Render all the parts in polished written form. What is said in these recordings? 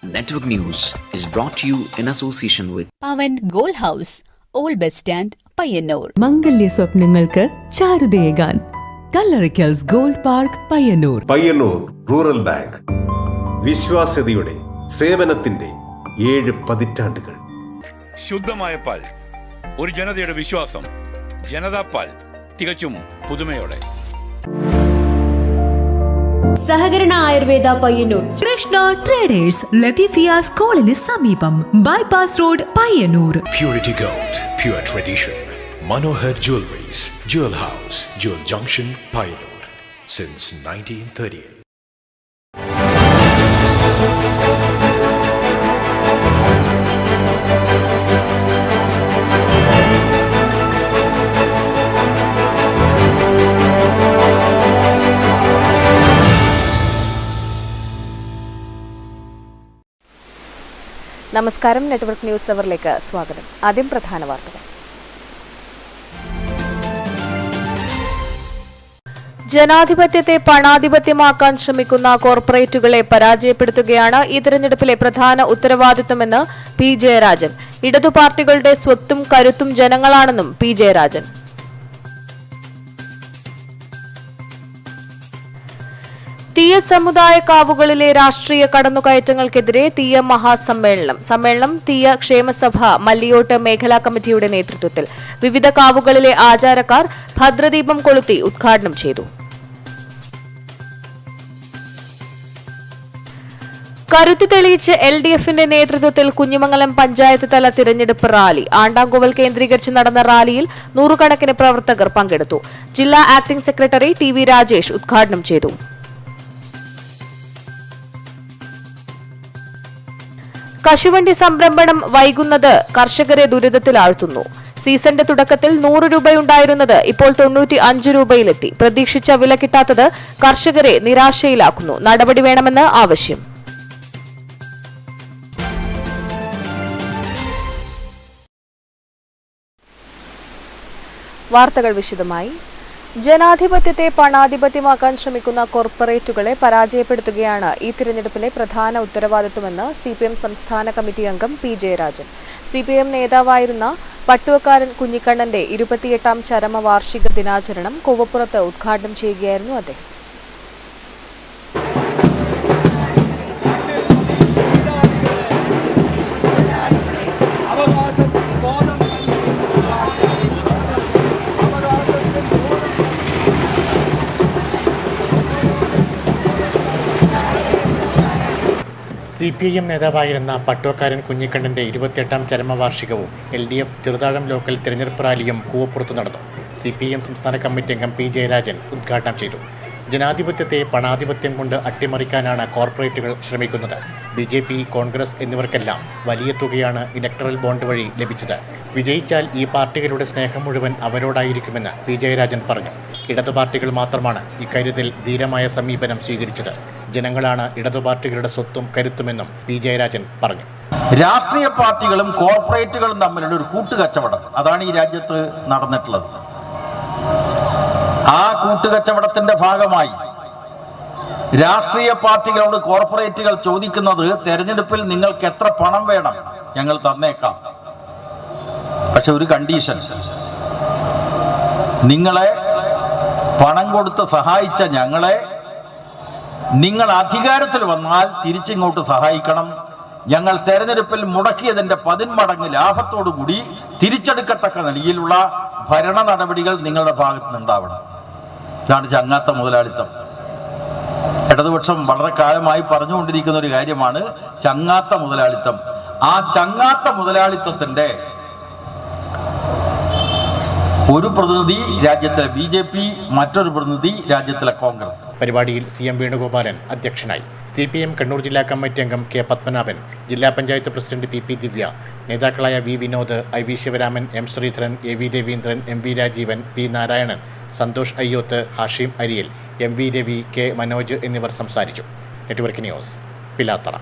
Network News is brought to you in association with Pavan Gold House, Old Bus Stand, Payyanur. മംഗല്യ സ്വപ്നങ്ങൾക്ക് ചാരുതയേകാൻ Kallarickals gold park Payyanur. Payyanur rural bank, വിശ്വാസ്യതയുടെ സേവനത്തിന്റെ 7 പതിറ്റാണ്ടുകൾ. ശുദ്ധമായ പാൽ, ഒരു ജനതയുടെ വിശ്വാസം. ജനതാ പാൽ, തികച്ചും പുതുമയോടെ. സഹകരണ ആയുർവേദ പയ്യന്നൂർ. കൃഷ്ണ ട്രേഡേഴ്സ്, ലത്തീഫിയ സ്കൂളിന് സമീപം, bypass road, Payyanur. Purity Gold, pure tradition. Manohar Jewelries, Jewel House, Jewel Junction, Payyanur, since 1938. നമസ്കാരം. നെറ്റ്വർക്ക് ന്യൂസ് അവറിലേക്ക് സ്വാഗതം. ആദ്യം പ്രധാന വാർത്തകൾ. ജനാധിപത്യത്തെ പണാധിപത്യമാക്കാൻ ശ്രമിക്കുന്ന കോർപ്പറേറ്റുകളെ പരാജയപ്പെടുത്തുകയാണ് ഈ തെരഞ്ഞെടുപ്പിലെ പ്രധാന ഉത്തരവാദിത്തമെന്ന് പി ജയരാജൻ. ഇടതു പാർട്ടികളുടെ സ്വത്തും കരുത്തും ജനങ്ങളാണെന്നും പി ജയരാജൻ. തീയ സമുദായ കാവുകളിലെ രാഷ്ട്രീയ കടന്നുകയറ്റങ്ങൾക്കെതിരെ തീയ സമ്മേളനം തീയ ക്ഷേമസഭ മല്ലിയോട്ട് മേഖലാ കമ്മിറ്റിയുടെ നേതൃത്വത്തിൽ വിവിധ കാവുകളിലെ ആചാരക്കാർ ഭദ്രദീപം കൊളുത്തി ഉദ്ഘാടനം ചെയ്തു. കരുത്ത് തെളിയിച്ച് LDFന്റെ നേതൃത്വത്തിൽ കുഞ്ഞിമംഗലം പഞ്ചായത്ത് തല തിരഞ്ഞെടുപ്പ് റാലി. ആണ്ടാങ്കോവൽ കേന്ദ്രീകരിച്ച് നടന്ന റാലിയിൽ നൂറുകണക്കിന് പ്രവർത്തകർ പങ്കെടുത്തു. ജില്ലാ ആക്ടിംഗ് സെക്രട്ടറി TV രാജേഷ് ഉദ്ഘാടനം ചെയ്തു. കശുവണ്ടി സംരംഭണം വൈകുന്നത് കർഷകരെ ദുരിതത്തിലാഴ്ത്തുന്നു. സീസണിന്റെ തുടക്കത്തിൽ 100 രൂപയുണ്ടായിരുന്നത് ഇപ്പോൾ 95 രൂപയിലെത്തി. പ്രതീക്ഷിച്ച വില കിട്ടാത്തത് കർഷകരെ നിരാശയിലാക്കുന്നു. നടപടി വേണമെന്ന് ആവശ്യം. വാർത്തകൾ വിശദമായി. ജനാധിപത്യത്തെ പണാധിപത്യമാക്കാൻ ശ്രമിക്കുന്ന കോർപ്പറേറ്റുകളെ പരാജയപ്പെടുത്തുകയാണ് ഈ തിരഞ്ഞെടുപ്പിലെ പ്രധാന ഉത്തരവാദിത്വമെന്ന് CPM സംസ്ഥാന കമ്മിറ്റി അംഗം പി ജയരാജൻ. CPM നേതാവായിരുന്ന പട്ടുവക്കാരൻ കുഞ്ഞിക്കണ്ണന്റെ 28ാം ചരമവാർഷിക ദിനാചരണം കൂവപ്പുറത്ത് ഉദ്ഘാടനം ചെയ്യുകയായിരുന്നു അദ്ദേഹം. CPIM നേതാവായിരുന്ന പട്ടുവക്കാരൻ കുഞ്ഞിക്കണ്ണന്റെ 28ാം ചരമവാർഷികവും LDF ചെറുതാഴം ലോക്കൽ തെരഞ്ഞെടുപ്പ് റാലിയും കൂവപ്പുറത്ത് നടന്നു. CPIM സംസ്ഥാന കമ്മിറ്റി അംഗം പി ജയരാജൻ ഉദ്ഘാടനം ചെയ്തു. ജനാധിപത്യത്തെ പണാധിപത്യം കൊണ്ട് അട്ടിമറിക്കാനാണ് കോർപ്പറേറ്റുകൾ ശ്രമിക്കുന്നത്. BJP, കോൺഗ്രസ് എന്നിവർക്കെല്ലാം വലിയ തുകയാണ് ഇലക്ടറൽ ബോണ്ട് വഴി ലഭിച്ചത്. വിജയിച്ചാൽ ഈ പാർട്ടികളുടെ സ്നേഹം മുഴുവൻ അവരോടായിരിക്കുമെന്ന് പി ജയരാജൻ പറഞ്ഞു. ഇടതു പാർട്ടികൾ മാത്രമാണ് ഇക്കാര്യത്തിൽ ധീരമായ സമീപനം സ്വീകരിച്ചത്. ജനങ്ങളാണ് ഇടതു പാർട്ടികളുടെ സ്വത്തും കരുത്തുമെന്നും പി ജയരാജൻ പറഞ്ഞു. രാഷ്ട്രീയ പാർട്ടികളും കോർപ്പറേറ്റുകളും തമ്മിലുള്ള ഒരു കൂട്ടുകച്ചവടം, അതാണ് ഈ രാജ്യത്ത് നടന്നിട്ടുള്ളത്. ആ കൂട്ടുകച്ചവടത്തിന്റെ ഭാഗമായി രാഷ്ട്രീയ പാർട്ടികളോട് കോർപ്പറേറ്റുകൾ ചോദിക്കുന്നത്, തെരഞ്ഞെടുപ്പിൽ നിങ്ങൾക്ക് എത്ര പണം വേണം, ഞങ്ങൾ തന്നേക്കാം, പക്ഷെ ഒരു കണ്ടീഷൻ, നിങ്ങളെ പണം കൊടുത്ത് സഹായിച്ച ഞങ്ങളെ നിങ്ങൾ അധികാരത്തിൽ വന്നാൽ തിരിച്ചിങ്ങോട്ട് സഹായിക്കണം. ഞങ്ങൾ തെരഞ്ഞെടുപ്പിൽ മുടക്കിയതിൻ്റെ 10 മടങ്ങ് ലാഭത്തോടുകൂടി തിരിച്ചെടുക്കത്തക്ക നിലയിലുള്ള ഭരണ നടപടികൾ നിങ്ങളുടെ ഭാഗത്ത് നിന്നുണ്ടാവണം. ഇതാണ് ചങ്ങാത്ത മുതലാളിത്തം. ഇടതുപക്ഷം വളരെ കാലമായി പറഞ്ഞുകൊണ്ടിരിക്കുന്ന ഒരു കാര്യമാണ് ചങ്ങാത്ത മുതലാളിത്തം. ആ ചങ്ങാത്ത മുതലാളിത്തത്തിൻ്റെ ഒരു പ്രതിനിധി രാജ്യത്തിലെ BJP, മറ്റൊരു പ്രതിനിധി രാജ്യത്തിലെ കോൺഗ്രസ്. പരിപാടിയിൽ CM വേണുഗോപാലൻ അധ്യക്ഷനായി. CPM കണ്ണൂർ ജില്ലാ കമ്മിറ്റി അംഗം K പത്മനാഭൻ, ജില്ലാ പഞ്ചായത്ത് പ്രസിഡന്റ് PP ദിവ്യ, നേതാക്കളായ V Vinod, IV Sivaraman, M Sreedharan, AV Raveendran, MV Rajeevan, P Narayanan, Santhosh Ayyoth, Hashim അരിയൽ, MV Ravi, K Manoj എന്നിവർ സംസാരിച്ചു. Network news, Pilathara.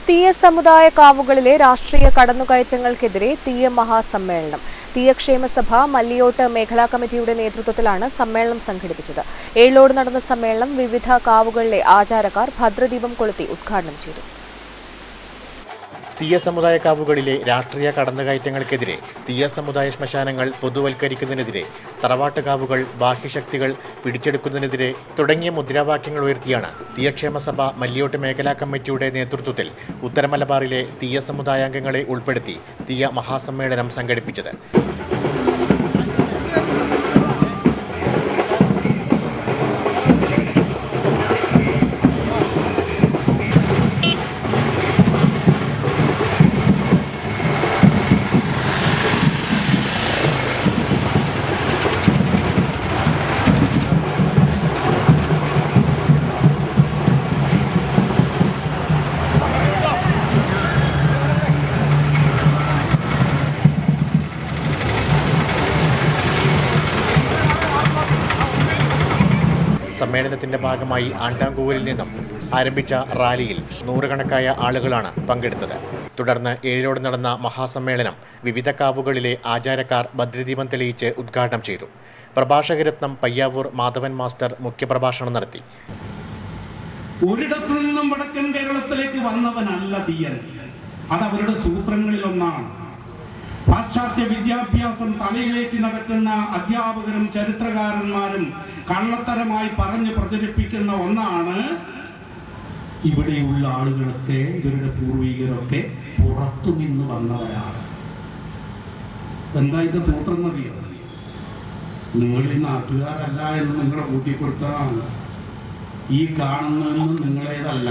തീയ സമുദായ കാവുകളിലെ രാഷ്ട്രീയ കടന്നുകയറ്റങ്ങൾക്കെതിരെ തീയ മഹാസമ്മേളനം. തീയക്ഷേമ സഭ മല്ലിയോട്ട് മേഖലാ കമ്മിറ്റിയുടെ നേതൃത്വത്തിലാണ് സമ്മേളനം സംഘടിപ്പിച്ചത്. ഏഴിലോട് നടന്ന സമ്മേളനം വിവിധ കാവുകളിലെ ആചാരക്കാർ ഭദ്രദീപം കൊളുത്തി ഉദ്ഘാടനം ചെയ്തു. തീയ സമുദായ കാവുകളിലെ രാഷ്ട്രീയ കടന്നുകയറ്റങ്ങൾക്കെതിരെ, തീയ സമുദായ ശ്മശാനങ്ങൾ പൊതുവൽക്കരിക്കുന്നതിനെതിരെ, തറവാട്ട് കാവുകൾ ബാഹ്യശക്തികൾ പിടിച്ചെടുക്കുന്നതിനെതിരെ തുടങ്ങിയ മുദ്രാവാക്യങ്ങൾ ഉയർത്തിയാണ് തീയക്ഷേമ സഭ മല്ലിയോട്ട് മേഖലാ കമ്മിറ്റിയുടെ നേതൃത്വത്തിൽ ഉത്തര മലബാറിലെ തീയ സമുദായാംഗങ്ങളെ ഉൾപ്പെടുത്തി തീയ മഹാസമ്മേളനം സംഘടിപ്പിച്ചത്. സമ്മേളനത്തിന്റെ ഭാഗമായി ആണ്ടാംകൂവലിൽ നിന്നും ആരംഭിച്ച റാലിയിൽ നൂറുകണക്കായ ആളുകളാണ് പങ്കെടുത്തത്. തുടർന്ന് ഏഴിലോട് നടന്ന മഹാസമ്മേളനം വിവിധ കാവുകളിലെ ആചാരക്കാർ ഭദ്രദീപം തെളിയിച്ച് ഉദ്ഘാടനം ചെയ്തു. പ്രഭാഷകരത്നം പയ്യാവൂർ മാധവൻ മാസ്റ്റർ മുഖ്യപ്രഭാഷണം നടത്തി. ഒരിടത്തു നിന്നും വടക്കൻ കേരളത്തിലേക്ക് വന്നവനല്ല തീയൻ, അത് അവരുടെ സൂത്രങ്ങളിലൊന്നാണ്. പാശ്ചാത്യ വിദ്യാഭ്യാസം തലയിലേക്ക് നടക്കുന്ന അധ്യാപകരും ചരിത്രകാരന്മാരും കള്ളത്തരമായി പറഞ്ഞു പ്രചരിപ്പിക്കുന്ന ഒന്നാണ് ഇവിടെയുള്ള ആളുകളൊക്കെ, ഇവരുടെ പൂർവികരൊക്കെ പുറത്തു നിന്ന് വന്നവരാണ്. എന്താ ഇതിന്റെ സൂത്രം എന്നറിയാം? നിങ്ങൾ ഈ നാട്ടുകാരല്ല എന്ന് നിങ്ങളെ കൂട്ടിക്കൊടുത്തതാണ്. ഈ കാണുന്നതൊന്നും നിങ്ങളേതല്ല,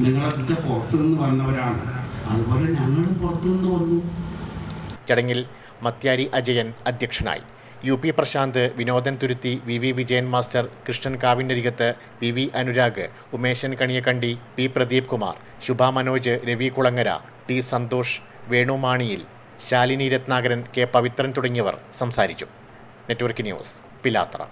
നിങ്ങളൊക്കെ പുറത്തു നിന്ന് വന്നവരാണ്. അതുപോലെ ഞങ്ങളും പുറത്തു നിന്ന് വന്നു. ചടങ്ങിൽ മത്യാരി അജയൻ അധ്യക്ഷനായി. UP Prashanth, Vinodan Thuruthi, VV Vijayan master, Krishnan കാവിനരികത്ത്, PV Anurag, Umeshan Kaniyakkandi, P Pradeep Kumar, Shubha Manoj, Ravi Kulangara, T Santhosh, വേണുമാണിയിൽ, ശാലിനി രത്നാകരൻ, K പവിത്രൻ തുടങ്ങിയവർ സംസാരിച്ചു. Network news, Pilathara.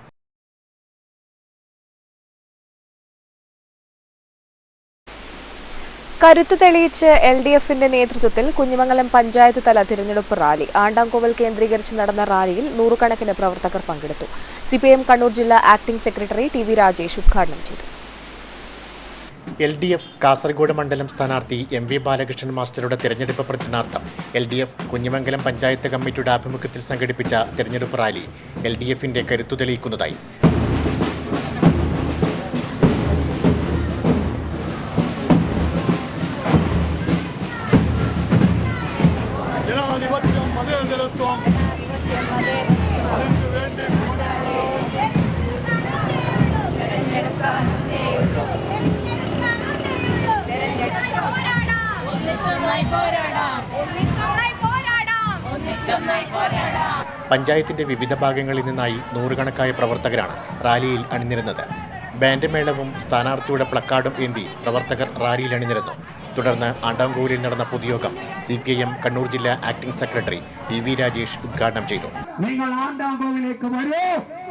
കരുത്ത് തെളിയിച്ച് LDFന്റെ നേതൃത്വത്തിൽ കുഞ്ഞിമംഗലം പഞ്ചായത്ത് തല തിരഞ്ഞെടുപ്പ് റാലി. ആണ്ടാംകോവൽ കേന്ദ്രീകരിച്ച് നടന്ന റാലിയിൽ നൂറുകണക്കിന് പ്രവർത്തകർ പങ്കെടുത്തു. CPM കണ്ണൂർ ജില്ലാ ആക്ടിംഗ് സെക്രട്ടറി TV രാജേഷ് ഉദ്ഘാടനം ചെയ്തു. LDF കാസർഗോഡ് മണ്ഡലം സ്ഥാനാർത്ഥി MV ബാലകൃഷ്ണൻ മാസ്റ്ററുടെ തിരഞ്ഞെടുപ്പ് പ്രചരണാർത്ഥം LDF കുഞ്ഞിമംഗലം പഞ്ചായത്ത് കമ്മിറ്റിയുടെ ആഭിമുഖ്യത്തിൽ സംഘടിപ്പിച്ച തിരഞ്ഞെടുപ്പ് റാലി LDFന്റെ കരുത്തു തെളിയിക്കുന്നതായി. പഞ്ചായത്തിന്റെ വിവിധ ഭാഗങ്ങളിൽ നിന്നായി നൂറുകണക്കായ പ്രവർത്തകരാണ് റാലിയിൽ അണിനിരുന്നത്. ബാൻഡ് മേളവും സ്ഥാനാർത്ഥിയുടെ പ്ലക്കാർഡും ഏന്തി പ്രവർത്തകർ റാലിയിൽ അണിനിരന്നു. തുടർന്ന് ആണ്ടാംകോവിലിൽ നടന്ന പൊതുയോഗം CPIM കണ്ണൂർ ജില്ലാ ആക്ടിംഗ് സെക്രട്ടറി TV രാജേഷ് ഉദ്ഘാടനം ചെയ്തു. നിങ്ങൾ ആണ്ടാംകോവിലേക്ക് വരൂ,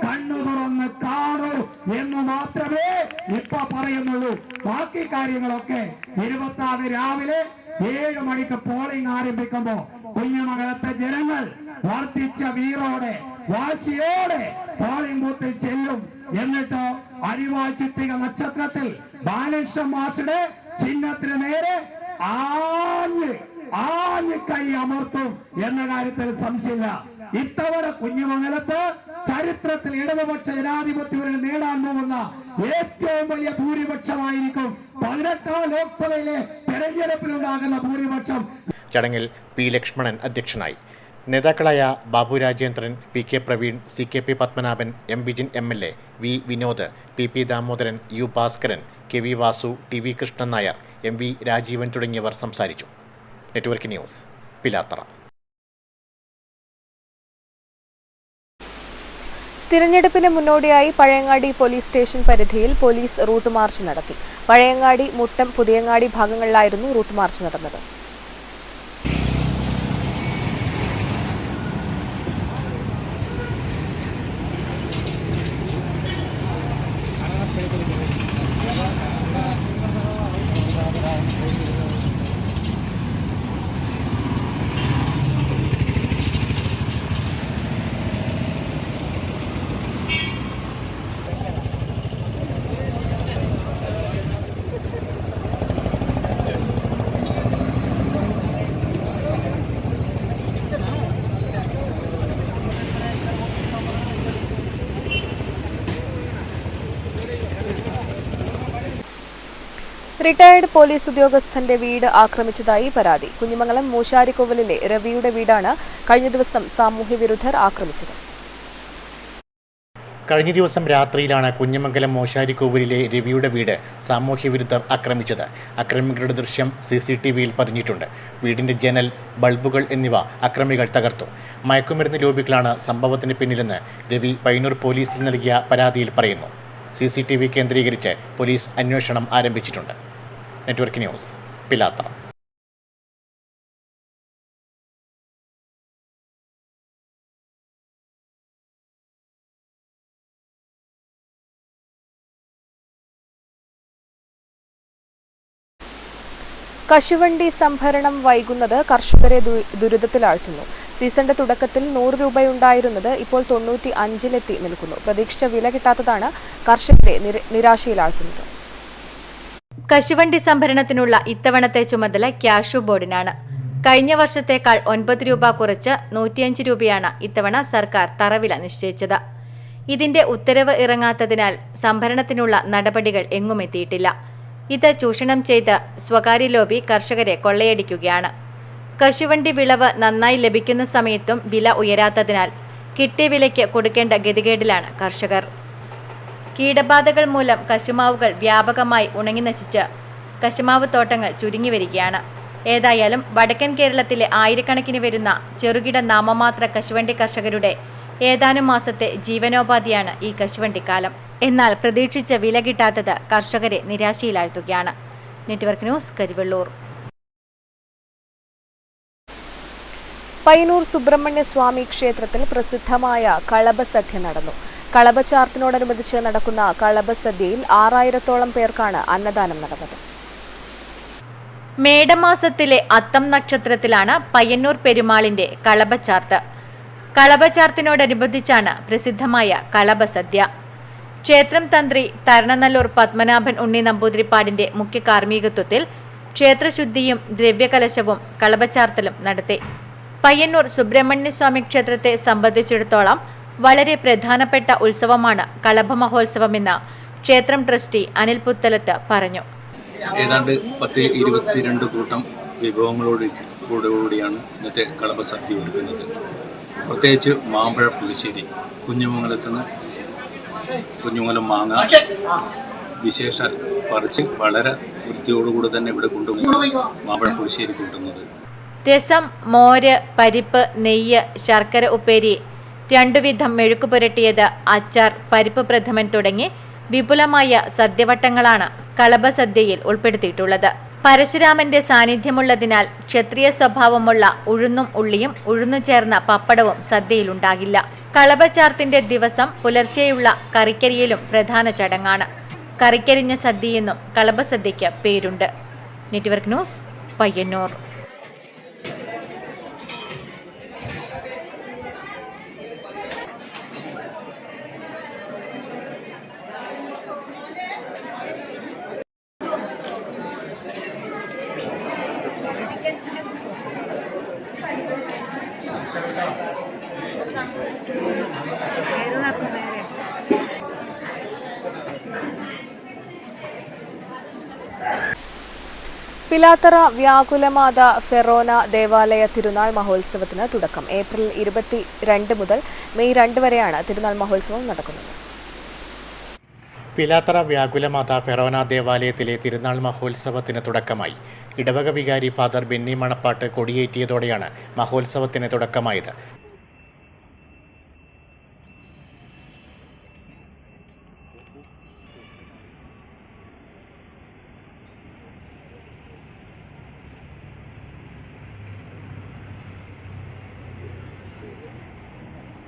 കണ്ണു തുറന്ന് കാണൂ എന്ന് മാത്രമേ ഇപ്പൊ പറയുന്നുള്ളൂ. ബാക്കി കാര്യങ്ങളൊക്കെ 26 രാവിലെ 7 മണിക്ക് പോളിംഗ് ആരംഭിക്കുമ്പോ കുഞ്ഞിമംഗലത്തെ ജനങ്ങൾ വർദ്ധിച്ച വീറോടെ വാശിയോടെ പോളിംഗ് ബൂത്തിൽ ചെല്ലും. എന്നിട്ടോ അരിവാൾ ചുറ്റിക നക്ഷത്രത്തിൽ ബാലകൃഷ്ണൻ മാസ്റ്ററുടെ ചിഹ്നത്തിന് നേരെ ആഞ്ഞ് കൈ അമർത്തും എന്ന കാര്യത്തിൽ സംശയമില്ല. ഇത്തവണ കുഞ്ഞിമംഗലത്ത് ചരിത്രത്തിൽ ഇടതുപക്ഷ ജനാധിപത്യം നേടാൻ പോകുന്ന ഏറ്റവും വലിയ ഭൂരിപക്ഷമായിരിക്കും 18ാം ലോക്സഭയിലെ തെരഞ്ഞെടുപ്പിലുണ്ടാകുന്ന ഭൂരിപക്ഷം. ചടങ്ങിൽ P ലക്ഷ്മണൻ അധ്യക്ഷനായി. നേതാക്കളായ Babu Rajendran, PK Praveen, CKP Padmanabhan, M Vijin MLA, V Vinod, PP Damodaran, U Bhaskaran, KV Vasu, TV Krishnan Nair, MV Rajeevan തുടങ്ങിയവർ സംസാരിച്ചു. Network news, Pilathara. തിരഞ്ഞെടുപ്പിന് മുന്നോടിയായി പഴയങ്ങാടി പോലീസ് സ്റ്റേഷൻ പരിധിയിൽ പോലീസ് റൂട്ട് മാർച്ച് നടത്തി. പഴയങ്ങാടി, മുട്ടം, പുതിയങ്ങാടി ഭാഗങ്ങളിലായിരുന്നു റൂട്ട് മാർച്ച് നടന്നത്. റിട്ടയർഡ് പോലീസ് ഉദ്യോഗസ്ഥന്റെ വീട് ആക്രമിച്ചതായി പരാതി. കുഞ്ഞിമംഗലം മൂശാരിക്കോവിലിലെ രവിയുടെ വീടാണ് കഴിഞ്ഞ ദിവസം സാമൂഹ്യവിരുദ്ധർ ആക്രമിച്ചത്. കഴിഞ്ഞ ദിവസം രാത്രിയിലാണ് കുഞ്ഞിമംഗലം മോശാരിക്കോവിലിലെ രവിയുടെ വീട് സാമൂഹ്യവിരുദ്ധർ ആക്രമിച്ചത്. അക്രമികളുടെ ദൃശ്യം CCTVയിൽ പതിഞ്ഞിട്ടുണ്ട്. വീടിന്റെ ജനൽ, ബൾബുകൾ എന്നിവ അക്രമികൾ തകർത്തു. മയക്കുമരുന്ന് ലോബികളാണ് സംഭവത്തിന് പിന്നിലെന്ന് രവി പയ്യന്നൂർ പോലീസിൽ നൽകിയ പരാതിയിൽ പറയുന്നു. CCTV കേന്ദ്രീകരിച്ച് പോലീസ് അന്വേഷണം ആരംഭിച്ചിട്ടുണ്ട്. Network news, Pilathara. കശുവണ്ടി സംഭരണം വൈകുന്നത് കർഷകരെ ദുരിതത്തിലാഴ്ത്തുന്നു. സീസണിന്റെ തുടക്കത്തിൽ 100 രൂപയുണ്ടായിരുന്നത് ഇപ്പോൾ 95-ലെത്തി നിൽക്കുന്നു. പ്രതീക്ഷിച്ച വില കിട്ടാത്തതാണ് കർഷകരെ നിരാശയിലാഴ്ത്തുന്നത്. കശുവണ്ടി സംഭരണത്തിനുള്ള ഇത്തവണത്തെ ചുമതല ക്യാഷു ബോർഡിനാണ്. കഴിഞ്ഞ വർഷത്തേക്കാൾ 9 രൂപ കുറച്ച് 105 രൂപയാണ് ഇത്തവണ സർക്കാർ തറവില നിശ്ചയിച്ചത്. ഇതിന്റെ ഉത്തരവ് ഇറങ്ങാത്തതിനാൽ സംഭരണത്തിനുള്ള നടപടികൾ എങ്ങുമെത്തിയിട്ടില്ല. ഇത് ചൂഷണം ചെയ്ത് സ്വകാര്യ ലോബി കർഷകരെ കൊള്ളയടിക്കുകയാണ്. കശുവണ്ടി വിളവ് നന്നായി ലഭിക്കുന്ന സമയത്തും വില ഉയരാത്തതിനാൽ കിട്ടിയ വിലയ്ക്ക് കൊടുക്കേണ്ട ഗതികേടിലാണ് കർഷകർ. കീടബാധകൾ മൂലം കശുമാവുകൾ വ്യാപകമായി ഉണങ്ങി നശിച്ച് കശുമാവ് തോട്ടങ്ങൾ ചുരുങ്ങി വരികയാണ്. ഏതായാലും വടക്കൻ കേരളത്തിലെ ആയിരക്കണക്കിന് വരുന്ന ചെറുകിട നാമമാത്ര കശുവണ്ടി കർഷകരുടെ ഏതാനും മാസത്തെ ജീവനോപാധിയാണ് ഈ കശുവണ്ടിക്കാലം. എന്നാൽ പ്രതീക്ഷിച്ച വില കിട്ടാത്തത് കർഷകരെ നിരാശയിലാഴ്ത്തുകയാണ്. Network news, Karivellur. പയ്യന്നൂർ സുബ്രഹ്മണ്യ സ്വാമി ക്ഷേത്രത്തിൽ പ്രസിദ്ധമായ കളഭസദ്യ നടന്നു. കളഭചാർത്തിനോടനുബന്ധിച്ച് നടക്കുന്ന കളഭസദ്യയിൽ 6000-ഓളം പേർക്കാണ് അന്നദാനം നടന്നത്. മേടമാസത്തിലെ അത്തം നക്ഷത്രത്തിലാണ് പയ്യന്നൂർ പെരുമാളിന്റെ കളഭചാർത്ത്. കളഭചാർത്തിനോടനുബന്ധിച്ചാണ് പ്രസിദ്ധമായ കളഭസദ്യ. ക്ഷേത്രം തന്ത്രി തരണനല്ലൂർ പത്മനാഭൻ ഉണ്ണി നമ്പൂതിരിപ്പാടിന്റെ മുഖ്യ കാർമ്മികത്വത്തിൽ ക്ഷേത്രശുദ്ധിയും ദ്രവ്യകലശവും കളഭചാർത്തലും നടത്തി. പയ്യന്നൂർ സുബ്രഹ്മണ്യസ്വാമി ക്ഷേത്രത്തെ സംബന്ധിച്ചിടത്തോളം വളരെ പ്രധാനപ്പെട്ട ഉത്സവമാണ് കളഭ മഹോത്സവമെന്ന് ക്ഷേത്രം ട്രസ്റ്റി അനിൽ പുത്തലത്ത് പറഞ്ഞു. ഏതാണ്ട് 10-22 കൂട്ടം വിഭവങ്ങളോടുകൂടിയാണ് ഇന്നത്തെ കളഭസദ്യ ഒരുക്കുന്നത്. പ്രത്യേകിച്ച് മാമ്പഴ പുളിശ്ശേരി, കുഞ്ഞുമംഗലം മാങ്ങ വിശേഷ പറിച്ച് വളരെ വൃത്തിയോടുകൂടി തന്നെ ഇവിടെ കൊണ്ടുപോയി മാമ്പഴ പുളിശ്ശേരി കൂട്ടുന്നത്. രസം, മോര്, പരിപ്പ്, നെയ്യ്, ശർക്കര ഉപ്പേരി, 2 വിധം മെഴുക്ക് പുരട്ടിയത്, അച്ചാർ, പരിപ്പ് പ്രഥമൻ തുടങ്ങി വിപുലമായ സദ്യവട്ടങ്ങളാണ് കളഭസദ്യയിൽ ഉൾപ്പെടുത്തിയിട്ടുള്ളത്. പരശുരാമന്റെ സാന്നിധ്യമുള്ളതിനാൽ ക്ഷത്രിയ സ്വഭാവമുള്ള ഉഴുന്നും ഉള്ളിയും ഉഴുന്നു ചേർന്ന പപ്പടവും സദ്യയിലുണ്ടാകില്ല. കളഭചാർത്തിന്റെ ദിവസം പുലർച്ചെയുള്ള കറിക്കരിയിലും പ്രധാന ചടങ്ങാണ്. കറിക്കരിഞ്ഞ സദ്യയെന്നും കളഭസദ്യയ്ക്ക് പേരുണ്ട്. Network news, Payyanur. പിലാത്തറ വ്യാകുലമാത ഫെറോന ദേവാലയ തിരുനാൾ മഹോത്സവത്തിന് തുടക്കം. ഏപ്രിൽ 22 മുതൽ മെയ് 2 വരെയാണ് തിരുനാൾ മഹോത്സവം നടക്കുന്നത്. പിലാത്തറ വ്യാകുലമാത ഫെറോന ദേവാലയത്തിലെ തിരുനാൾ മഹോത്സവത്തിന് തുടക്കമായി. ഇടവക വികാരി ഫാദർ ബെന്നി മണപ്പാട്ട് കൊടിയേറ്റിയതോടെയാണ് മഹോത്സവത്തിന് തുടക്കമായത്.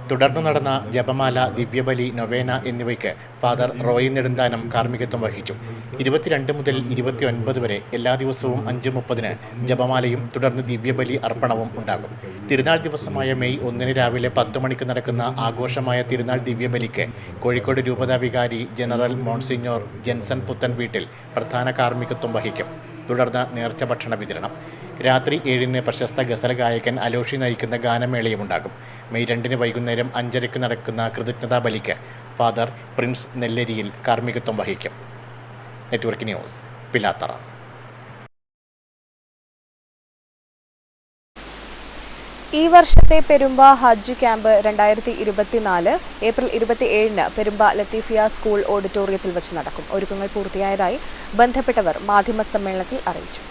തുടർന്ന് നടന്ന ജപമാല, ദിവ്യബലി, നൊവേന എന്നിവയ്ക്ക് ഫാദർ റോയി നെടുന്താനം കാർമ്മികത്വം വഹിച്ചു. 22 മുതൽ 29 വരെ എല്ലാ ദിവസവും 5:30 ജപമാലയും തുടർന്ന് ദിവ്യബലി അർപ്പണവും ഉണ്ടാകും. തിരുനാൾ ദിവസമായ മെയ് 1 രാവിലെ 10 മണിക്ക് നടക്കുന്ന ആഘോഷമായ തിരുനാൾ ദിവ്യബലിക്ക് കോഴിക്കോട് രൂപതാ വികാരി ജനറൽ മോൺസിഞ്ഞോർ ജെൻസൺ പുത്തൻ വീട്ടിൽ പ്രധാന കാർമ്മികത്വം വഹിക്കും. തുടർന്ന് നേർച്ച ഭക്ഷണ വിതരണം. രാത്രി 7 പ്രശസ്ത ഗസൽ ഗായകൻ അലോഷി നയിക്കുന്ന ഗാനമേളയും ഉണ്ടാകും. മെയ് 2 വൈകുന്നേരം 5:30 നടക്കുന്ന കൃതജ്ഞതാ ബലിക്ക് ഫാദർ പ്രിൻസ് നെല്ലരിയിൽ കാർമ്മികത്വം വഹിക്കും. Network news, Pilathara. ഈ വർഷത്തെ പെരുമ്പ ഹജ്ജ് camp 2024 April 27 Perumba Latheefiya school ഓഡിറ്റോറിയത്തിൽ വെച്ച് നടക്കും. ഒരുക്കങ്ങൾ പൂർത്തിയായതായി ബന്ധപ്പെട്ടവർ മാധ്യമസമ്മേളനത്തിൽ അറിയിച്ചു.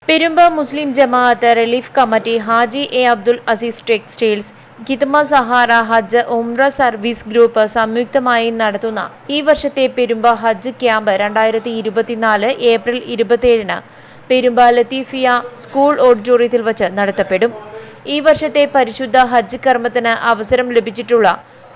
പെരുമ്പ മുസ്ലിം ജമാഅത്ത് റിലീഫ് കമ്മിറ്റി, ഹാജി എ അബ്ദുൽ അസീസ് ടെക്സ്റ്റൈൽസ്, ഖിദ്മ സഹാറ ഹജ്ജ് ഉംറ സർവീസ് ഗ്രൂപ്പ് സംയുക്തമായി നടത്തുന്ന ഈ വർഷത്തെ പെരുമ്പ ഹജ്ജ് camp 2024 April 27 Perumba Latheefiya school ഓഡിറ്റോറിയത്തിൽ വച്ച് നടത്തപ്പെടും. ഈ വർഷത്തെ പരിശുദ്ധ ഹജ്ജ് കർമ്മത്തിന് അവസരം ലഭിച്ചിട്ടുള്ള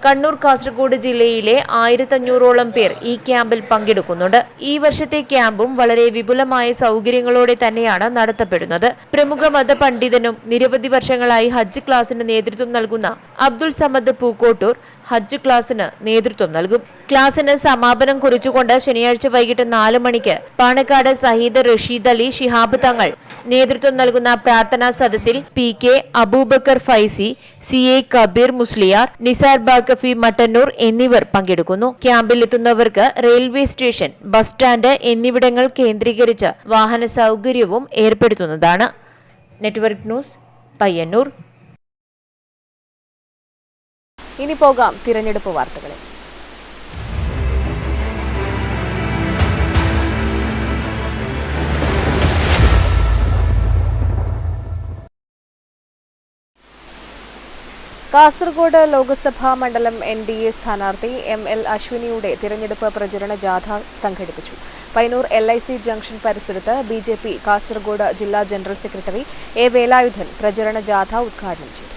കണ്ണൂർ, കാസർഗോഡ് ജില്ലയിലെ 1500ഓളം പേർ ഈ ക്യാമ്പിൽ പങ്കെടുക്കുന്നുണ്ട്. ഈ വർഷത്തെ ക്യാമ്പും വളരെ വിപുലമായ സൗകര്യങ്ങളോടെ തന്നെയാണ് നടത്തപ്പെടുന്നത്. പ്രമുഖ മതപണ്ഡിതനും നിരവധി വർഷങ്ങളായി ഹജ്ജ് ക്ലാസിന് നേതൃത്വം നൽകുന്ന അബ്ദുൾ സമദ് പൂക്കോട്ടൂർ ഹജ്ജ് ക്ലാസിന് നേതൃത്വം നൽകും. ക്ലാസിന് സമാപനം കുറിച്ചുകൊണ്ട് ശനിയാഴ്ച വൈകിട്ട് 4 മണിക്ക് പാണക്കാട് സയ്യിദ് റഷീദ് അലി ശിഹാബ് തങ്ങൾ നേതൃത്വം നൽകുന്ന പ്രാർത്ഥനാ സദസ്സിൽ PK അബൂബക്കർ ഫൈസി, CA കബീർ മുസ്ലിയാർ, നിസാർ ബാക്കഫി മട്ടന്നൂർ എന്നിവർ പങ്കെടുക്കുന്നു. ക്യാമ്പിൽ എത്തുന്നവർക്ക് റെയിൽവേ സ്റ്റേഷൻ, ബസ് സ്റ്റാൻഡ് എന്നിവിടങ്ങൾ കേന്ദ്രീകരിച്ച് വാഹന സൗകര്യവും ഏർപ്പെടുത്തുന്നതാണ്. Network news, Payyanur. ഇനി പോകാം തിരഞ്ഞെടുപ്പ് വാർത്തകളിൽ. കാസർഗോഡ് ലോക്സഭാ മണ്ഡലം NDA സ്ഥാനാർത്ഥി ML അശ്വിനിയുടെ തിരഞ്ഞെടുപ്പ് പ്രചരണ ജാഥ സംഘടിപ്പിച്ചു. പയ്യന്നൂർ LIC ജംഗ്ഷൻ പരിസരത്ത് BJP കാസർഗോഡ് ജില്ലാ ജനറൽ സെക്രട്ടറി A വേലായുധൻ പ്രചരണ ജാഥ ഉദ്ഘാടനം ചെയ്തു.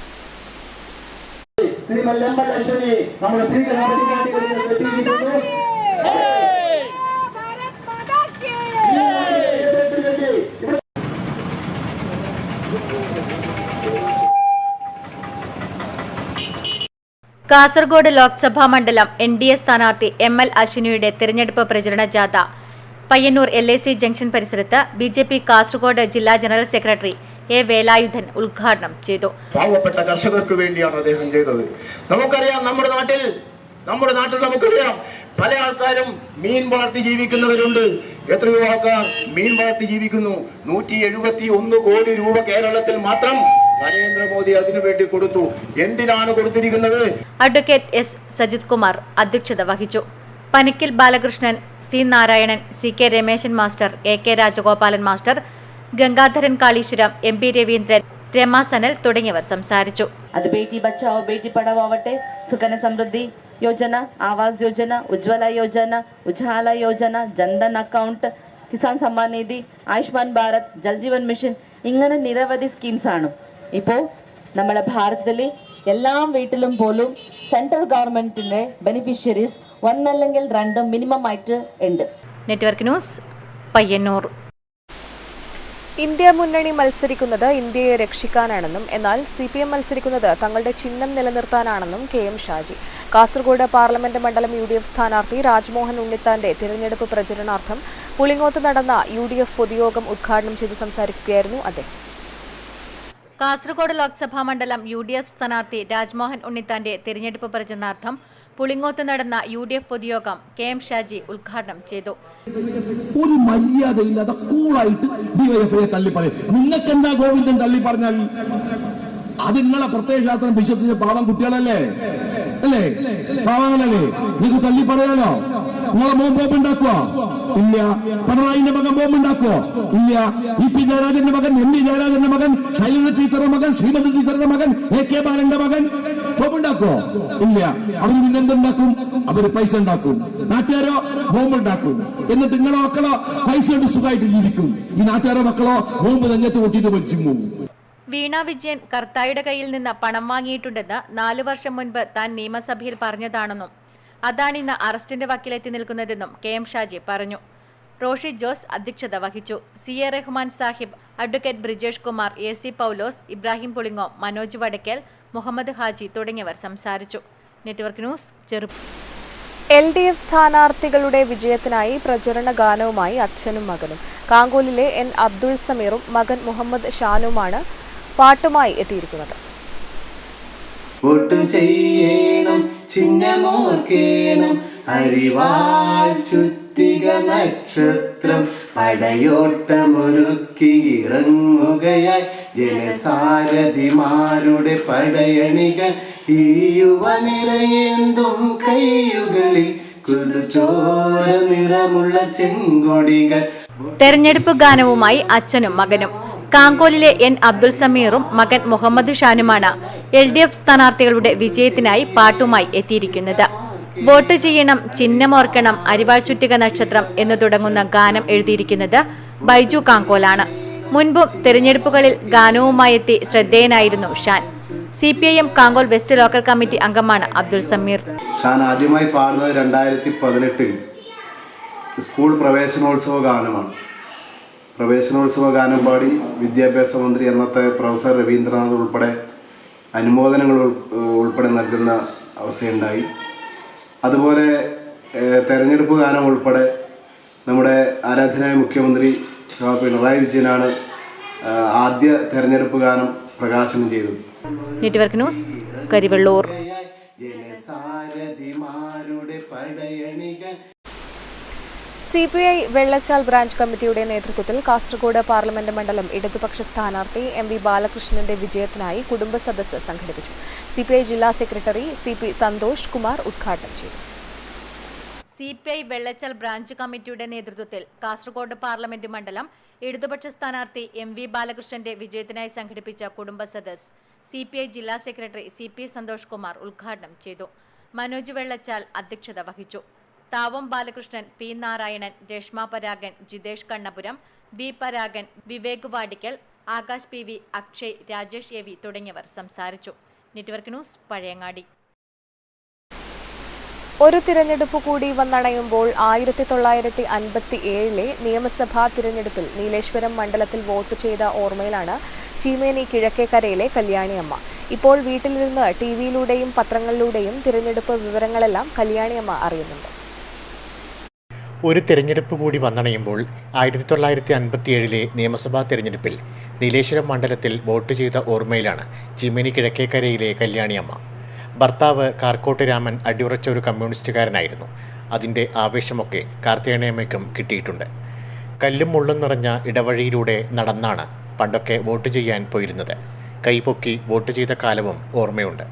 കാസർഗോഡ് ലോക്സഭാ മണ്ഡലം NDA സ്ഥാനാർത്ഥി ML അശ്വിനിയുടെ തിരഞ്ഞെടുപ്പ് പ്രചരണ ജാഥ പയ്യന്നൂർ LIC ജംഗ്ഷൻ പരിസരത്ത് BJP കാസർഗോഡ് ജില്ലാ ജനറൽ സെക്രട്ടറി A വേലായുധൻ ഉദ്ഘാടനം ചെയ്തു. പാവപ്പെട്ട കർഷകർക്ക് വേണ്ടിയാണ് അദ്ദേഹം ചെയ്തത്. നമുക്കറിയാം, നമ്മുടെ നാട്ടിൽ നമുക്കറിയാം പല ആൾക്കാരും മീൻ വളർത്തി ജീവിക്കുന്നവരുണ്ട്. എത്രയോ ആൾക്കാർ മീൻ വളർത്തി ജീവിക്കുന്നു. 171 കോടി രൂപ കേരളത്തിൽ മാത്രം നരേന്ദ്രമോദി അതിനുവേണ്ടി കൊടുത്തു. എന്തിനാണ് കൊടുത്തിരിക്കുന്നത്? അഡ്വക്കേറ്റ് S സജിത് കുമാർ അധ്യക്ഷത വഹിച്ചു. Panickal Balakrishnan, C Narayanan, CK Rameshan master, AK Rajagopalan master, Gangadharan Kaleeswaram, MP Raveendran, Rama Sanal തുടങ്ങിയവർ സംസാരിച്ചു. അത് ബേട്ടി ബച്ചാവോ ബേട്ടി പഠാവോ ആവട്ടെ, സുകന്യ സമൃദ്ധി യോജന, ആവാസ് യോജന, ഉജ്വല യോജന, ഉജാല യോജന, ജൻധൻ അക്കൗണ്ട്, കിസാൻ സമ്മാൻ നിധി, ആയുഷ്മാൻ ഭാരത്, ജൽജീവൻ മിഷൻ, ഇങ്ങനെ നിരവധി സ്കീംസ് ആണ്. ഇപ്പോൾ നമ്മുടെ ഭാരതത്തിലെ എല്ലാ വീട്ടിലും പോലും സെൻട്രൽ ഗവൺമെന്റിന്റെ ബെനിഫിഷ്യറീസ് 1 അല്ലെങ്കിൽ 2 മിനിമം ആയിട്ട് ഉണ്ട്. Network news, Payyanur. ഇന്ത്യ മുന്നണി മത്സരിക്കുന്നത് ഇന്ത്യയെ രക്ഷിക്കാനാണെന്നും എന്നാൽ CPM മത്സരിക്കുന്നത് തങ്ങളുടെ ചിഹ്നം നിലനിർത്താനാണെന്നും KM ഷാജി. കാസർഗോഡ് പാർലമെന്റ് മണ്ഡലം UDF സ്ഥാനാർത്ഥി രാജ്മോഹൻ ഉണ്ണിത്താന്റെ തിരഞ്ഞെടുപ്പ് പ്രചരണാർത്ഥം പുളിങ്ങോത്ത് നടന്ന UDF പൊതുയോഗം ഉദ്ഘാടനം ചെയ്ത് സംസാരിക്കുകയായിരുന്നു അദ്ദേഹം. കാസർഗോഡ് ലോക്സഭാ മണ്ഡലം UDF സ്ഥാനാർത്ഥി രാജ്മോഹൻ ഉണ്ണിത്താന്റെ തിരഞ്ഞെടുപ്പ് പ്രചരണാർത്ഥം പുളിങ്ങോത്ത് നടന്ന UDF പൊതുയോഗം KM ഷാജി ഉദ്ഘാടനം ചെയ്തു. ഒരു മര്യാദയില്ലാതെ കൂളായിട്ട് DYFഐ തള്ളി പറയും. നിങ്ങൾക്ക് എന്താ ഗോവിന്ദൻ തള്ളി പറഞ്ഞാൽ? അത് നിങ്ങളെ പ്രത്യയശാസ്ത്രം വിശ്വസിച്ച പാവം കുട്ടികളല്ലേ, അല്ലേ? പാവങ്ങളല്ലേ? നിങ്ങൾക്ക് തള്ളി പറയാലോ? നിങ്ങളെ മോൻ ബോംബുണ്ടാക്കുവോ? ഇല്ല. പിണറായിന്റെ മകൻ ബോംബുണ്ടാക്കുവോ? ഇല്ല. EP ജയരാജന്റെ മകൻ, MB ജയരാജന്റെ മകൻ, ശൈലജ ടീച്ചറുടെ മകൻ, ശ്രീമതി ടീച്ചറുടെ മകൻ, AK ബാലന്റെ മകൻ ബോംബുണ്ടാക്കുവോ? ഇല്ല. അവര് പിന്നെ എന്തുണ്ടാക്കും? അവര് പൈസ ഉണ്ടാക്കും. നാട്ടുകാരോ ബോംബുണ്ടാക്കും. എന്നിട്ട് നിങ്ങളെ മക്കളോ പൈസ കൊണ്ട് സുഖമായിട്ട് ജീവിക്കും. ഈ നാട്ടുകാരുടെ മക്കളോ ബോംബ് നെഞ്ഞത്ത് കൂട്ടിയിട്ട് മരിച്ചു പോകും. വീണ വിജയൻ കർത്തായുടെ കയ്യിൽ നിന്ന് പണം വാങ്ങിയിട്ടുണ്ടെന്ന് 4 വർഷം മുൻപ് താൻ നിയമസഭയിൽ പറഞ്ഞതാണെന്നും അതാണിന്ന് അറസ്റ്റിന്റെ വക്കിലെത്തി നിൽക്കുന്നതെന്നും KM ഷാജി പറഞ്ഞു. റോഷി ജോസ് അധ്യക്ഷത വഹിച്ചു. CA Rahman Sahib, advocate Brijesh Kumar, AC പൗലോസ്, ഇബ്രാഹിം പുളിങ്ങോ, മനോജ് വടക്കൽ, മുഹമ്മദ് ഹാജി തുടങ്ങിയവർ സംസാരിച്ചു. നെറ്റ്വർക്ക് ന്യൂസ്, ചെറുപ്പം. LDF സ്ഥാനാർത്ഥികളുടെ വിജയത്തിനായി പ്രചരണ ഗാനവുമായി അച്ഛനും മകനും. കാങ്കോലിലെ N അബ്ദുൾ സമീറും മകൻ മുഹമ്മദ് ഷാനുമാണ് പാട്ടുമായി എത്തിയിരിക്കുന്നത്. വോട്ട് ചെയ്യണം, ചിഹ്നമോർക്കേണം, അരിവാൾ ചുറ്റും കാർത്തിക നക്ഷത്രം പടയോട്ടമൊരുക്കി ഇറങ്ങുകയായി ജനസാരഥിമാരുടെ പടയണികൾ ഈ യുവനിരയേന്തും കൈയുകളിൽ കുരുചോര നിറമുള്ള ചെങ്കൊടികൾ. തെരഞ്ഞെടുപ്പ് ഗാനവുമായി അച്ഛനും മകനും. കാങ്കോലിലെ എൻ അബ്ദുൽ സമീറും മകൻ മുഹമ്മദ് ഷാനുമാണ് LDF സ്ഥാനാർത്ഥികളുടെ വിജയത്തിനായി പാട്ടുമായി എത്തിയിരിക്കുന്നത്. വോട്ട് ചെയ്യണം, ചിഹ്നമോർക്കണം, അരിവാൾ ചുറ്റിക നക്ഷത്രം എന്ന് തുടങ്ങുന്ന ഗാനം എഴുതിയിരിക്കുന്നത് ബൈജു കാങ്കോലാണ്. മുൻപും തെരഞ്ഞെടുപ്പുകളിൽ ഗാനവുമായി എത്തി ശ്രദ്ധേയനായിരുന്നു Shan. CPIM Kankol west local committee അംഗമാണ് അബ്ദുൽ സമീർ. ഷാൻ ആദ്യമായി പാടുന്നത് 2018 സ്കൂൾ പ്രവേശനോത്സവ ഗാനമാണ്. പ്രവേശനോത്സവ ഗാനം പാടി വിദ്യാഭ്യാസ മന്ത്രി അന്നത്തെ പ്രൊഫസർ രവീന്ദ്രനാഥ് ഉൾപ്പെടെ അനുമോദനങ്ങൾ ഉൾപ്പെടെ നൽകുന്ന അവസ്ഥയുണ്ടായി. അതുപോലെ തെരഞ്ഞെടുപ്പ് ഗാനം ഉൾപ്പെടെ നമ്മുടെ ആരാധനായ മുഖ്യമന്ത്രി പിണറായി വിജയനാണ് ആദ്യ തെരഞ്ഞെടുപ്പ് ഗാനം പ്രകാശനം ചെയ്തത്. Network news, Karivellur. CPI Vellachal branch കമ്മിറ്റിയുടെ നേതൃത്വത്തിൽ കാസർഗോഡ് പാർലമെന്റ് മണ്ഡലം ഇടതുപക്ഷ സ്ഥാനാർത്ഥി MV ബാലകൃഷ്ണന്റെ വിജയത്തിനായി കുടുംബ സദസ്സ് സംഘടിപ്പിച്ചു. CPI ജില്ലാ സെക്രട്ടറി CP സന്തോഷ് കുമാർ ഉദ്ഘാടനം ചെയ്തു. CPI വെള്ളച്ചാൽ ബ്രാഞ്ച് കമ്മിറ്റിയുടെ നേതൃത്വത്തിൽ കാസർഗോഡ് പാർലമെന്റ് മണ്ഡലം ഇടതുപക്ഷ സ്ഥാനാർത്ഥി MV ബാലകൃഷ്ണന്റെ വിജയത്തിനായി സംഘടിപ്പിച്ച കുടുംബ സദസ്സ് CPI ജില്ലാ സെക്രട്ടറി CP സന്തോഷ് കുമാർ ഉദ്ഘാടനം ചെയ്തു. മനോജ് വെള്ളച്ചാൽ അധ്യക്ഷത വഹിച്ചു. Thavam Balakrishnan, P Narayanan, Reshma Paragan, Jithesh Kannapuram, B Paragan, Vivek Vadikkal, Akash PV, Akshay, Rajesh AV തുടങ്ങിയവർ സംസാരിച്ചു. Network news, Pazhayangadi. ഒരു തിരഞ്ഞെടുപ്പ് കൂടി വന്നണയുമ്പോൾ 1957 നിയമസഭാ തിരഞ്ഞെടുപ്പിൽ നീലേശ്വരം മണ്ഡലത്തിൽ വോട്ട് ചെയ്ത ഓർമ്മയിലാണ് ചീമേനി കിഴക്കേക്കരയിലെ കല്യാണിയമ്മ. ഇപ്പോൾ വീട്ടിലിരുന്ന് TV-യിലൂടെയും പത്രങ്ങളിലൂടെയും തിരഞ്ഞെടുപ്പ് വിവരങ്ങളെല്ലാം കല്യാണിയമ്മ അറിയുന്നുണ്ട്. ഒരു തിരഞ്ഞെടുപ്പ് കൂടി വന്നണയുമ്പോൾ 1957 നിയമസഭാ തിരഞ്ഞെടുപ്പിൽ നീലേശ്വരം മണ്ഡലത്തിൽ വോട്ട് ചെയ്ത ഓർമ്മയിലാണ് ചീമേനി കിഴക്കേക്കരയിലെ കല്യാണിയമ്മ. ഭർത്താവ് കാർക്കോട്ട് രാമൻ അടിയുറച്ച ഒരു കമ്മ്യൂണിസ്റ്റുകാരനായിരുന്നു. അതിൻ്റെ ആവേശമൊക്കെ കാർത്തികേയനമ്മയ്ക്കും കിട്ടിയിട്ടുണ്ട്. കല്ലും മുള്ളും നിറഞ്ഞ ഇടവഴിയിലൂടെ നടന്നാണ് പണ്ടൊക്കെ വോട്ട് ചെയ്യാൻ പോയിരുന്നത്. കൈപൊക്കി വോട്ട് ചെയ്ത കാലവും ഓർമ്മയുണ്ട്.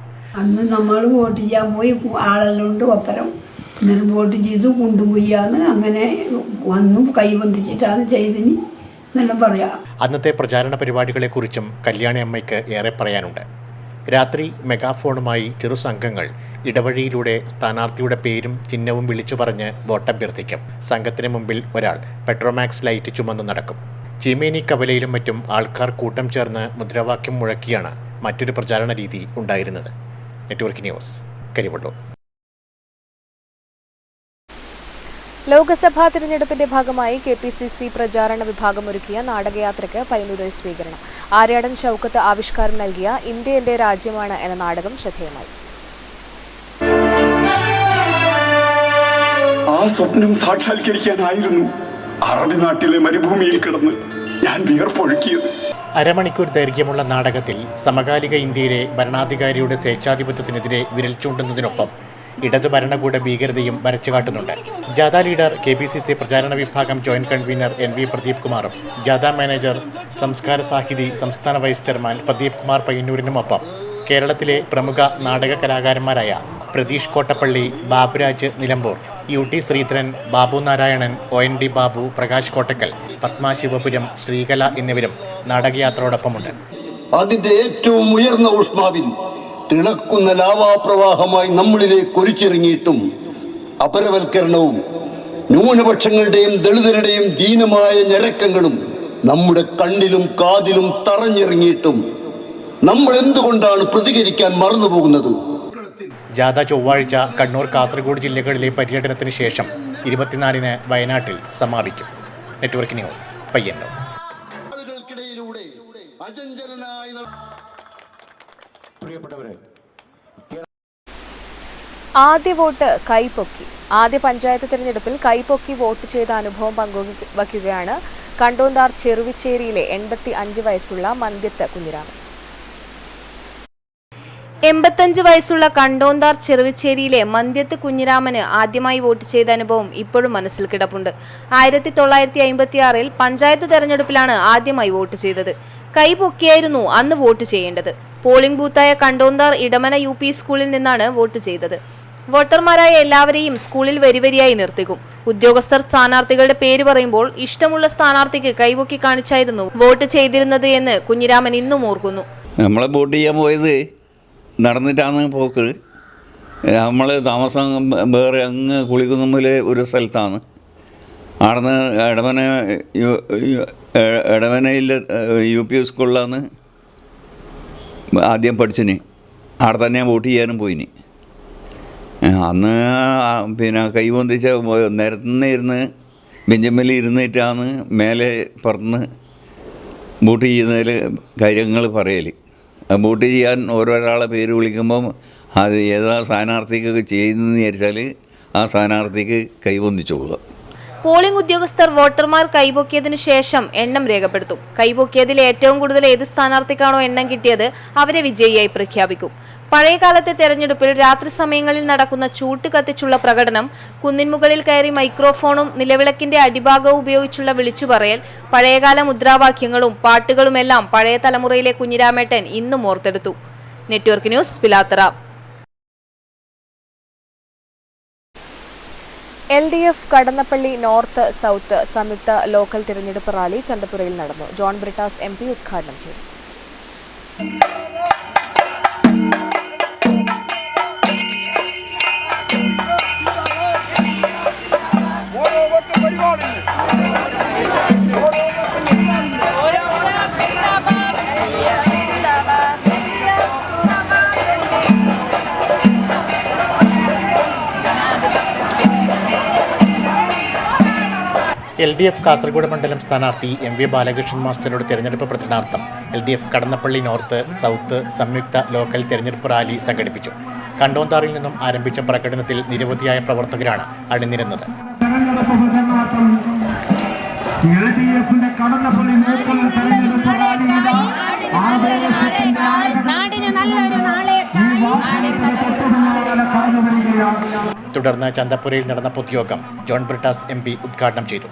അന്ന് നമ്മൾ വോട്ട് ചെയ്യാൻ പോയി ആളെല്ലാം ഉണ്ട് ഒപ്പരം. ഇന്നലെ വോട്ട് ചെയ്ത് കൊണ്ടുപോയാന്ന് അങ്ങനെ വന്നു കൈബന്ധിച്ചിട്ടാണ് ചെയ്തിന് എന്നെല്ലാം പറയാം. അന്നത്തെ പ്രചാരണ പരിപാടികളെക്കുറിച്ചും കല്യാണി അമ്മയ്ക്ക് ഏറെ പറയാനുണ്ട്. രാത്രി മെഗാഫോണുമായി ചെറു സംഘങ്ങൾ ഇടവഴിയിലൂടെ സ്ഥാനാർത്ഥിയുടെ പേരും ചിഹ്നവും വിളിച്ചു പറഞ്ഞ് വോട്ടഭ്യർത്ഥിക്കും. സംഘത്തിന് മുമ്പിൽ ഒരാൾ പെട്രോമാക്സ് ലൈറ്റ് ചുമന്ന് നടക്കും. ചീമേനി കവലയിലും മറ്റും ആൾക്കാർ കൂട്ടം ചേർന്ന് മുദ്രാവാക്യം മുഴക്കിയാണ് മറ്റൊരു പ്രചാരണ രീതി ഉണ്ടായിരുന്നത്. Network news, Karivellur. ലോക്സഭാ തിരഞ്ഞെടുപ്പിന്റെ ഭാഗമായി KPCC പ്രചാരണ വിഭാഗം ഒരുക്കിയ നാടകയാത്രയ്ക്ക് പയ്യന്നൂരിൽ സ്വീകരണം. ആര്യാടൻ ഷൗക്കത്ത് ആവിഷ്കാരം നൽകിയ ഇന്ത്യ എന്റെ രാജ്യമാണ് എന്ന നാടകം ശ്രദ്ധേയമായി. ആ സ്വപ്നം സാക്ഷാത്കരിക്കാനായിരുന്നു അറബി നാട്ടിലെ മരുഭൂമിയിൽ കിടന്ന് ഞാൻ വിയർപ്പൊഴുക്കിയത്. അരമണിക്കൂർ ദൈർഘ്യമുള്ള നാടകത്തിൽ സമകാലിക ഇന്ത്യയിലെ ഭരണാധികാരിയുടെ സ്വേച്ഛാധിപത്യത്തിനെതിരെ വിരൽ ചൂണ്ടുന്നതിനൊപ്പം ഇടതു ഭരണകൂട ഭീകരതയും വരച്ചുകാട്ടുന്നുണ്ട്. ജാഥ ലീഡർ KPCC പ്രചാരണ വിഭാഗം ജോയിന്റ് കൺവീനർ NV പ്രദീപ് കുമാറും ജാഥ മാനേജർ സംസ്കാര സാഹിതി സംസ്ഥാന വൈസ് ചെയർമാൻ പ്രദീപ് കുമാർ പയ്യന്നൂരിനുമൊപ്പം കേരളത്തിലെ പ്രമുഖ നാടക കലാകാരന്മാരായ പ്രതീഷ് കോട്ടപ്പള്ളി, ബാബുരാജ് നിലമ്പൂർ, UT ശ്രീധരൻ, ബാബു നാരായണൻ, OND ബാബു, പ്രകാശ് കോട്ടക്കൽ, പത്മ ശിവപുരം, ശ്രീകല എന്നിവരും നാടകയാത്രയോടൊപ്പമുണ്ട്. അതിന്റെ ഏറ്റവും ഉയർന്ന ഊഷ്മാവിൽ തിളക്കുന്ന ലാവാപ്രവാഹമായി നമ്മളിലേക്ക് ഒലിച്ചിറങ്ങിയിട്ടും അപരവൽക്കരണവും ന്യൂനപക്ഷങ്ങളുടെയും ദളിതരുടെയും ദീനമായ ഞരക്കങ്ങളും നമ്മുടെ കണ്ണിലും കാതിലും തറഞ്ഞിറങ്ങിയിട്ടും നമ്മൾ എന്തുകൊണ്ടാണ് പ്രതികരിക്കാൻ മറന്നുപോകുന്നത്? ജാഥ ചൊവ്വാഴ്ച കണ്ണൂർ, കാസർഗോഡ് ജില്ലകളിലെ പര്യടനത്തിന് ശേഷം 24-ന് വയനാട്ടിൽ സമാപിക്കും. Network news, Payyanur. ആദ്യ വോട്ട് കൈപ്പൊക്കി. ആദ്യ പഞ്ചായത്ത് തിരഞ്ഞെടുപ്പിൽ കൈപ്പൊക്കി വോട്ട് ചെയ്ത അനുഭവം പങ്കുവയ്ക്കുകയാണ് കണ്ടോന്താർ ചെറുവിച്ചേരിയിലെ 85 വയസ്സുള്ള മന്ത്യത്ത് കുഞ്ഞിരാമൻ. 85 വയസ്സുള്ള കണ്ടോന്താർ ചെറുവിച്ചേരിയിലെ മന്ത്യത്ത് കുഞ്ഞിരാമന് ആദ്യമായി വോട്ട് ചെയ്ത അനുഭവം ഇപ്പോഴും മനസ്സിൽ കിടപ്പുണ്ട്. 1956-ൽ പഞ്ചായത്ത് തെരഞ്ഞെടുപ്പിലാണ് ആദ്യമായി വോട്ട് ചെയ്തത്. കൈപൊക്കിയായിരുന്നു അന്ന് വോട്ട് ചെയ്യേണ്ടത്. പോളിംഗ് ബൂത്തായ കണ്ടോന്താർ ഇടമന UP സ്കൂളിൽ നിന്നാണ് വോട്ട് ചെയ്തത്. വോട്ടർമാരായ എല്ലാവരെയും സ്കൂളിൽ വരിവരിയായി നിർത്തിക്കും. ഉദ്യോഗസ്ഥർ സ്ഥാനാർത്ഥികളുടെ പേര് പറയുമ്പോൾ ഇഷ്ടമുള്ള സ്ഥാനാർത്ഥിക്ക് കൈപൊക്കി കാണിച്ചായിരുന്നു വോട്ട് ചെയ്തിരുന്നത് എന്ന് കുഞ്ഞിരാമൻ ഇന്നും ഓർക്കുന്നു. നമ്മളെ വോട്ട് ചെയ്യാൻ പോയത് നടന്നിട്ടാണ് പോക്ക്. നമ്മൾ താമസം വേറെ അങ്ങ് കുളിക്കുന്നുമ്പിലെ ഒരു സ്ഥലത്താണ്. അവിടുന്ന് എടവനയിൽ UP സ്കൂളിലാണ് ആദ്യം പഠിച്ചിന്. അവിടെ തന്നെ വോട്ട് ചെയ്യാനും പോയിന്. അന്ന് പിന്നെ കൈവന്തിച്ച നിരത്തുനിന്ന് ബെഞ്ചമിൽ ഇരുന്നിട്ടാണ് മേലെ പറന്ന് വോട്ട് ചെയ്യുന്നതിൽ കാര്യങ്ങൾ പറയൽ. വോട്ട് ചെയ്യാൻ ഓരോരാളെ പേര് വിളിക്കുമ്പം അത് ഏതാ സ്ഥാനാർത്ഥിക്ക് ചെയ്യുന്നതെന്ന് വിചാരിച്ചാൽ ആ സ്ഥാനാർത്ഥിക്ക് കൈവന്തിച്ചു പോകുക. പോളിംഗ് ഉദ്യോഗസ്ഥർ വോട്ടർമാർ കൈപൊക്കിയതിനു ശേഷം എണ്ണം രേഖപ്പെടുത്തും. കൈപൊക്കിയതിൽ ഏറ്റവും കൂടുതൽ ഏത് സ്ഥാനാർത്ഥിക്കാണോ എണ്ണം കിട്ടിയത് അവരെ വിജയിയായി പ്രഖ്യാപിക്കും. പഴയകാലത്തെ തെരഞ്ഞെടുപ്പിൽ രാത്രി സമയങ്ങളിൽ നടക്കുന്ന ചൂട്ട് കത്തിച്ചുള്ള പ്രകടനം, കുന്നിൻമുകളിൽ കയറി മൈക്രോഫോണും നിലവിളക്കിന്റെ അടിഭാഗവും ഉപയോഗിച്ചുള്ള വിളിച്ചുപറയൽ, പഴയകാല മുദ്രാവാക്യങ്ങളും പാട്ടുകളുമെല്ലാം പഴയ തലമുറയിലെ കുഞ്ഞിരാമേട്ടൻ ഇന്നും ഓർത്തെടുത്തു. Network news, Pilathara. LDF Kadannappalli north south സംയുക്ത ലോക്കൽ തിരഞ്ഞെടുപ്പ് റാലി ചന്തപുരയിൽ നടന്നു. ജോൺ ബ്രിട്ടാസ് MP ഉദ്ഘാടനം ചെയ്തു. LDF കാസർഗോഡ് മണ്ഡലം സ്ഥാനാർത്ഥി MV ബാലകൃഷ്ണൻ മാസ്റ്ററുടെ തെരഞ്ഞെടുപ്പ് പ്രചരണാർത്ഥം LDF കടന്നപ്പള്ളി നോർത്ത് സൗത്ത് സംയുക്ത ലോക്കൽ തെരഞ്ഞെടുപ്പ് റാലി സംഘടിപ്പിച്ചു. കണ്ടോന്താറിൽ നിന്നും ആരംഭിച്ച പ്രകടനത്തിൽ നിരവധിയായ പ്രവർത്തകരാണ് അണിനിരുന്നത്. തുടർന്ന് ചന്തപുരയിൽ നടന്ന പൊതുയോഗം ജോൺ ബ്രിട്ടാസ് MP ഉദ്ഘാടനം ചെയ്തു.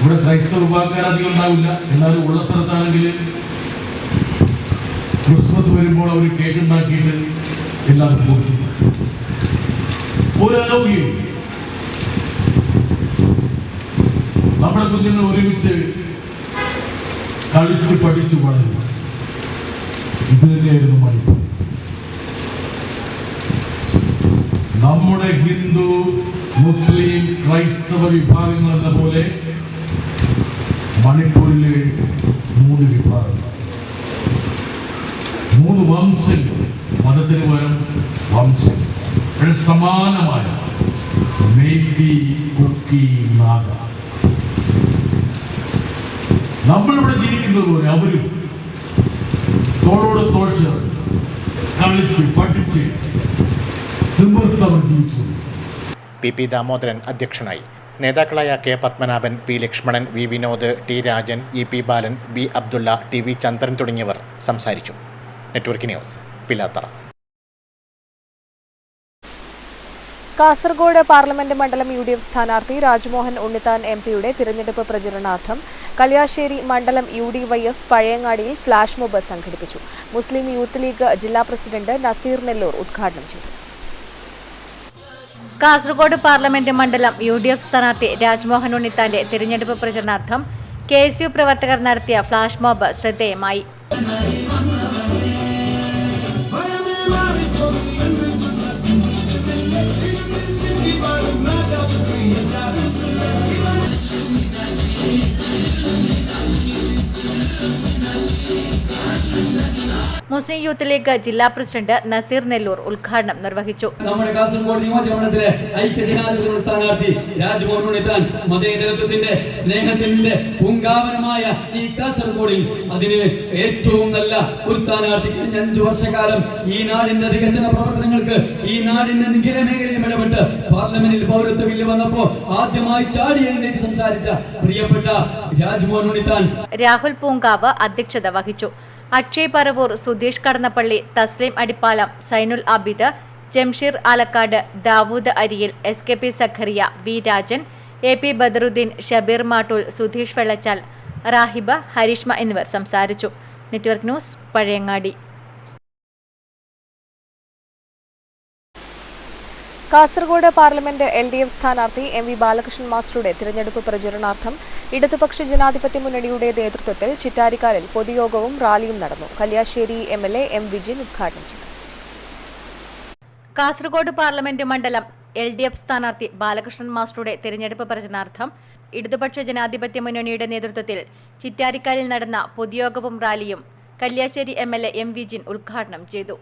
ഇവിടെ ക്രൈസ്തവ വിഭാഗക്കാർ അധികം ഉണ്ടാവില്ല. എന്നാലും ഉള്ള സ്ഥലത്താണെങ്കിൽ ക്രിസ്മസ് വരുമ്പോൾ അവർ കേക്ക് ഉണ്ടാക്കിയിട്ട് എല്ലാവർക്കും കൊടുക്കും. ഒരലോഗ്യം നമ്മുടെ കുഞ്ഞുങ്ങൾ ഒരുമിച്ച് കളിച്ച് പഠിച്ചു വളരും. ഇത് തന്നെയായിരുന്നു മണിപ്പൂർ. നമ്മുടെ ഹിന്ദു മുസ്ലിം ക്രൈസ്തവ വിഭാഗങ്ങൾ എന്ന പോലെ മണിപ്പൂരിലെ 3 വിഭാഗങ്ങൾ, 3 വംശങ്ങൾ, മതത്തിന് പകരം വംശങ്ങൾ, സമാനമായ മെയ്തി, കുക്കി, നാഗ. നമ്മളിവിടെ ജീവിക്കുന്നത് പോലെ അവരും തോളോട് തോൾ ചേർന്ന് കളിച്ച് പഠിച്ച് PP ദാമോദരൻ അധ്യക്ഷനായി. നേതാക്കളായ K Padmanabhan, P Lakshmanan, V Vinod, T Rajan, EP ബാലൻ, B അബ്ദുള്ള, TV ചന്ദ്രൻ തുടങ്ങിയവർ സംസാരിച്ചു. Network news, Pilathara. Kasaragod parliament മണ്ഡലം UDF സ്ഥാനാർത്ഥി രാജ്മോഹൻ ഉണ്ണിത്താൻ MPയുടെ തിരഞ്ഞെടുപ്പ് പ്രചരണാർത്ഥം കല്യാശ്ശേരി മണ്ഡലം UDYF പഴയങ്ങാടിയിൽ ഫ്ലാഷ് മോബ് സംഘടിപ്പിച്ചു. മുസ്ലിം യൂത്ത് ലീഗ് ജില്ലാ പ്രസിഡന്റ് നസീർ നെല്ലൂർ ഉദ്ഘാടനം ചെയ്തു. കാസർഗോഡ് പാർലമെന്റ് മണ്ഡലം UDF സ്ഥാനാർത്ഥി രാജ്മോഹൻ ഉണ്ണിത്താന്റെ തിരഞ്ഞെടുപ്പ് പ്രചരണാർത്ഥം KSU പ്രവർത്തകർ നടത്തിയ ഫ്ലാഷ് മോബ് ശ്രദ്ധേയമായി. മുസ്ലിം യൂത്ത് ലീഗ് ജില്ലാ പ്രസിഡന്റ് നസീർ നെല്ലൂർ ഉദ്ഘാടനം നിർവഹിച്ചു. നമ്മുടെ കാസർഗോഡ് നിയോജകമണ്ഡലത്തിലെ ഐക്യജനാധിപത്യ സ്ഥാനാർത്ഥി രാജ്മോഹൻ ഉണ്ണിത്താൻ മതേതരത്വത്തിന്റെ സ്നേഹത്തിന്റെ പൂങ്കാവനമായ ഈ കാസർഗോഡിൽ അതിന് ഏറ്റവും നല്ല ഒരു സ്ഥാനാർത്ഥി. കഴിഞ്ഞ 5 വർഷക്കാലം ഈ നാടിന്റെ വികസന പ്രവർത്തനങ്ങൾക്ക് ഈ നാടിന്റെ നിഖില മേഖലയും ഇടപെട്ട് പാർലമെന്റിൽ പൗരത്വ ബില്ല് വന്നപ്പോൾ ആദ്യമായി ചാടി എഴുന്നേറ്റ് സംസാരിച്ച പ്രിയപ്പെട്ട രാജ്മോഹൻ ഉണ്ണിത്താൻ. രാഹുൽ പൂങ്കാവ് അധ്യക്ഷത വഹിച്ചു. Akshay Paravur, Sudheesh Kadannappally, Thasleem അടിപ്പാലം, Zainul Abid, Jamsheer Alakkad, Dawood Ariyil, SKP Zakariya, V Rajan, AP Badaruddin, Shabeer Mattool, Sudheesh Vellachal, Rahiba, Harishma എന്നിവർ സംസാരിച്ചു. Network news, Pazhayangadi. Kasaragod parliament LDF സ്ഥാനാർത്ഥി MV ബാലകൃഷ്ണൻ മാസ്റ്ററുടെ തിരഞ്ഞെടുപ്പ് പ്രചരണാർത്ഥം ഇടതുപക്ഷ ജനാധിപത്യ മുന്നണിയുടെ നേതൃത്വത്തിൽ ചിറ്റാരിക്കാലിൽ പൊതുയോഗവും റാലിയും നടന്നു. കല്യാശ്ശേരി MLA M വിജിൻ ഉദ്ഘാടനം ചെയ്തു. കാസർഗോഡ് പാർലമെന്റ് മണ്ഡലം LDF സ്ഥാനാർത്ഥി ബാലകൃഷ്ണൻ മാസ്റ്ററുടെ തിരഞ്ഞെടുപ്പ് പ്രചരണാർത്ഥം ഇടതുപക്ഷ ജനാധിപത്യ മുന്നണിയുടെ നേതൃത്വത്തിൽ ചിറ്റാരിക്കാലിൽ നടന്ന പൊതുയോഗവും റാലിയും കല്യാശ്ശേരി MLA M വിജിൻ ഉദ്ഘാടനം ചെയ്തു.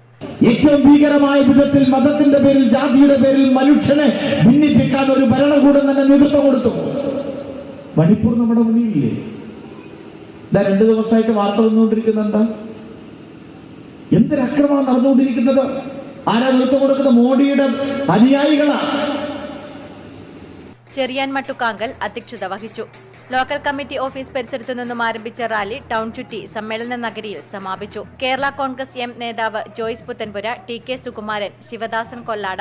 ഏറ്റവും ഭീകരമായ വിധത്തിൽ മതത്തിന്റെ പേരിൽ, ജാതിയുടെ പേരിൽ മനുഷ്യനെ ഭിന്നിപ്പിക്കാൻ ഒരു ഭരണകൂടം തന്നെ നേതൃത്വം കൊടുത്തു. മണിപ്പൂർ നമ്മുടെ മുന്നിലില്ലേ? 2 ദിവസമായിട്ട് വാർത്ത വന്നുകൊണ്ടിരിക്കുന്നത് എന്താ? എന്തൊരക്രമമാണ് നടന്നുകൊണ്ടിരിക്കുന്നത്? ആരാ നേതൃത്വം കൊടുക്കുന്നത്? മോഡിയുടെ അനുയായികളാ. ചെറിയാൻ മട്ടുക്കാങ്കൽ അധ്യക്ഷത വഹിച്ചു. ലോക്കൽ കമ്മിറ്റി ഓഫീസ് പരിസരത്തു നിന്നും ആരംഭിച്ച റാലി ടൗൺ ചുറ്റി സമ്മേളന നഗരിയിൽ സമാപിച്ചു. കേരള കോൺഗ്രസ് M നേതാവ് ജോയ്സ് പുത്തൻപുര, TK സുകുമാരൻ, ശിവദാസൻ കൊല്ലാട,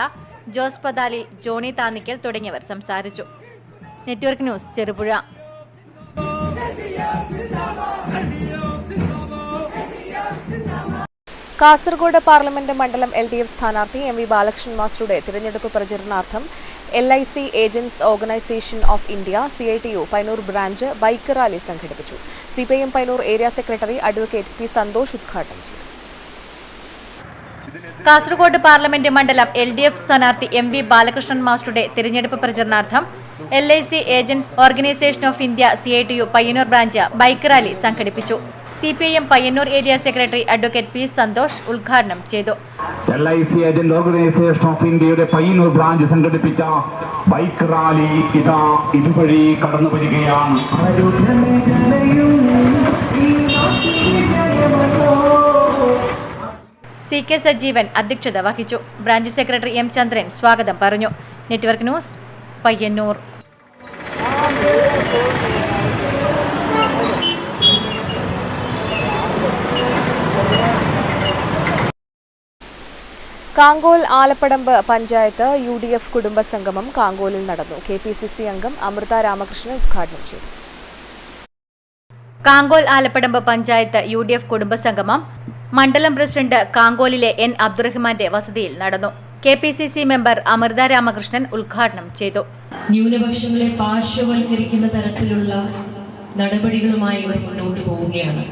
ജോസ് പദാലി, ജോണി താന്നിക്കൽ തുടങ്ങിയവർ സംസാരിച്ചു. Network news, Cherupuzha. Kasaragod parliament മണ്ഡലം LDF സ്ഥാനാർത്ഥി MV ബാലകൃഷ്ണൻ മാസ്റ്ററുടെ തിരഞ്ഞെടുപ്പ് പ്രചരണാർത്ഥം LIC agents organisation of India CITU Painur branch bike rally സംഘടിപ്പിച്ചു. CPIM പൈനൂർ area secretary advocate P Santhosh ഉദ്ഘാടനം ചെയ്തു. കാസർഗോഡ് പാർലമെന്റ് മണ്ഡലം LDF സ്ഥാനാർത്ഥി MV ബാലകൃഷ്ണൻ മാസ്റ്ററുടെ തിരഞ്ഞെടുപ്പ് പ്രചരണാർത്ഥം LIC agents organisation of India CITU Payyanur branch bike rally സംഘടിപ്പിച്ചു. CPIM Payyanur area secretary advocate P Santhosh ഉദ്ഘാടനം ചെയ്തു. LIC ഏജന്റ് ഓർഗനൈസേഷൻ ഓഫ് ഇന്ത്യയുടെ പയ്യന്നൂർ ബ്രാഞ്ച് സംഘടിപ്പിച്ച ബൈക്ക് റാലി ഇതുവഴി കടന്നു വരികയാണ്. CK സജീവൻ അധ്യക്ഷത വഹിച്ചു. ബ്രാഞ്ച് സെക്രട്ടറി M ചന്ദ്രൻ സ്വാഗതം പറഞ്ഞു. Network news, Payyanur. Kankol Alappadamba panchayat UDF കുടുംബ സംഗമം കാങ്കോലിൽ നടന്നു. KPCC അംഗം അമൃത രാമകൃഷ്ണൻ ഉദ്ഘാടനം ചെയ്തു. കാങ്കോൽ ആലപ്പടമ്പ് പഞ്ചായത്ത് UDF കുടുംബ സംഗമം മണ്ഡലം പ്രസിഡന്റ് കാങ്കോലിലെ N അബ്ദുറഹ്മാന്റെ വസതിയിൽ നടന്നു. KPCC മെമ്പർ അമൃത രാമകൃഷ്ണൻ ഉദ്ഘാടനം ചെയ്തു. ന്യൂനപക്ഷങ്ങളെ പാർശ്വവൽക്കരിക്കുന്ന തരത്തിലുള്ള നടപടികളുമായി ഇവർ മുന്നോട്ട് പോവുകയാണ്.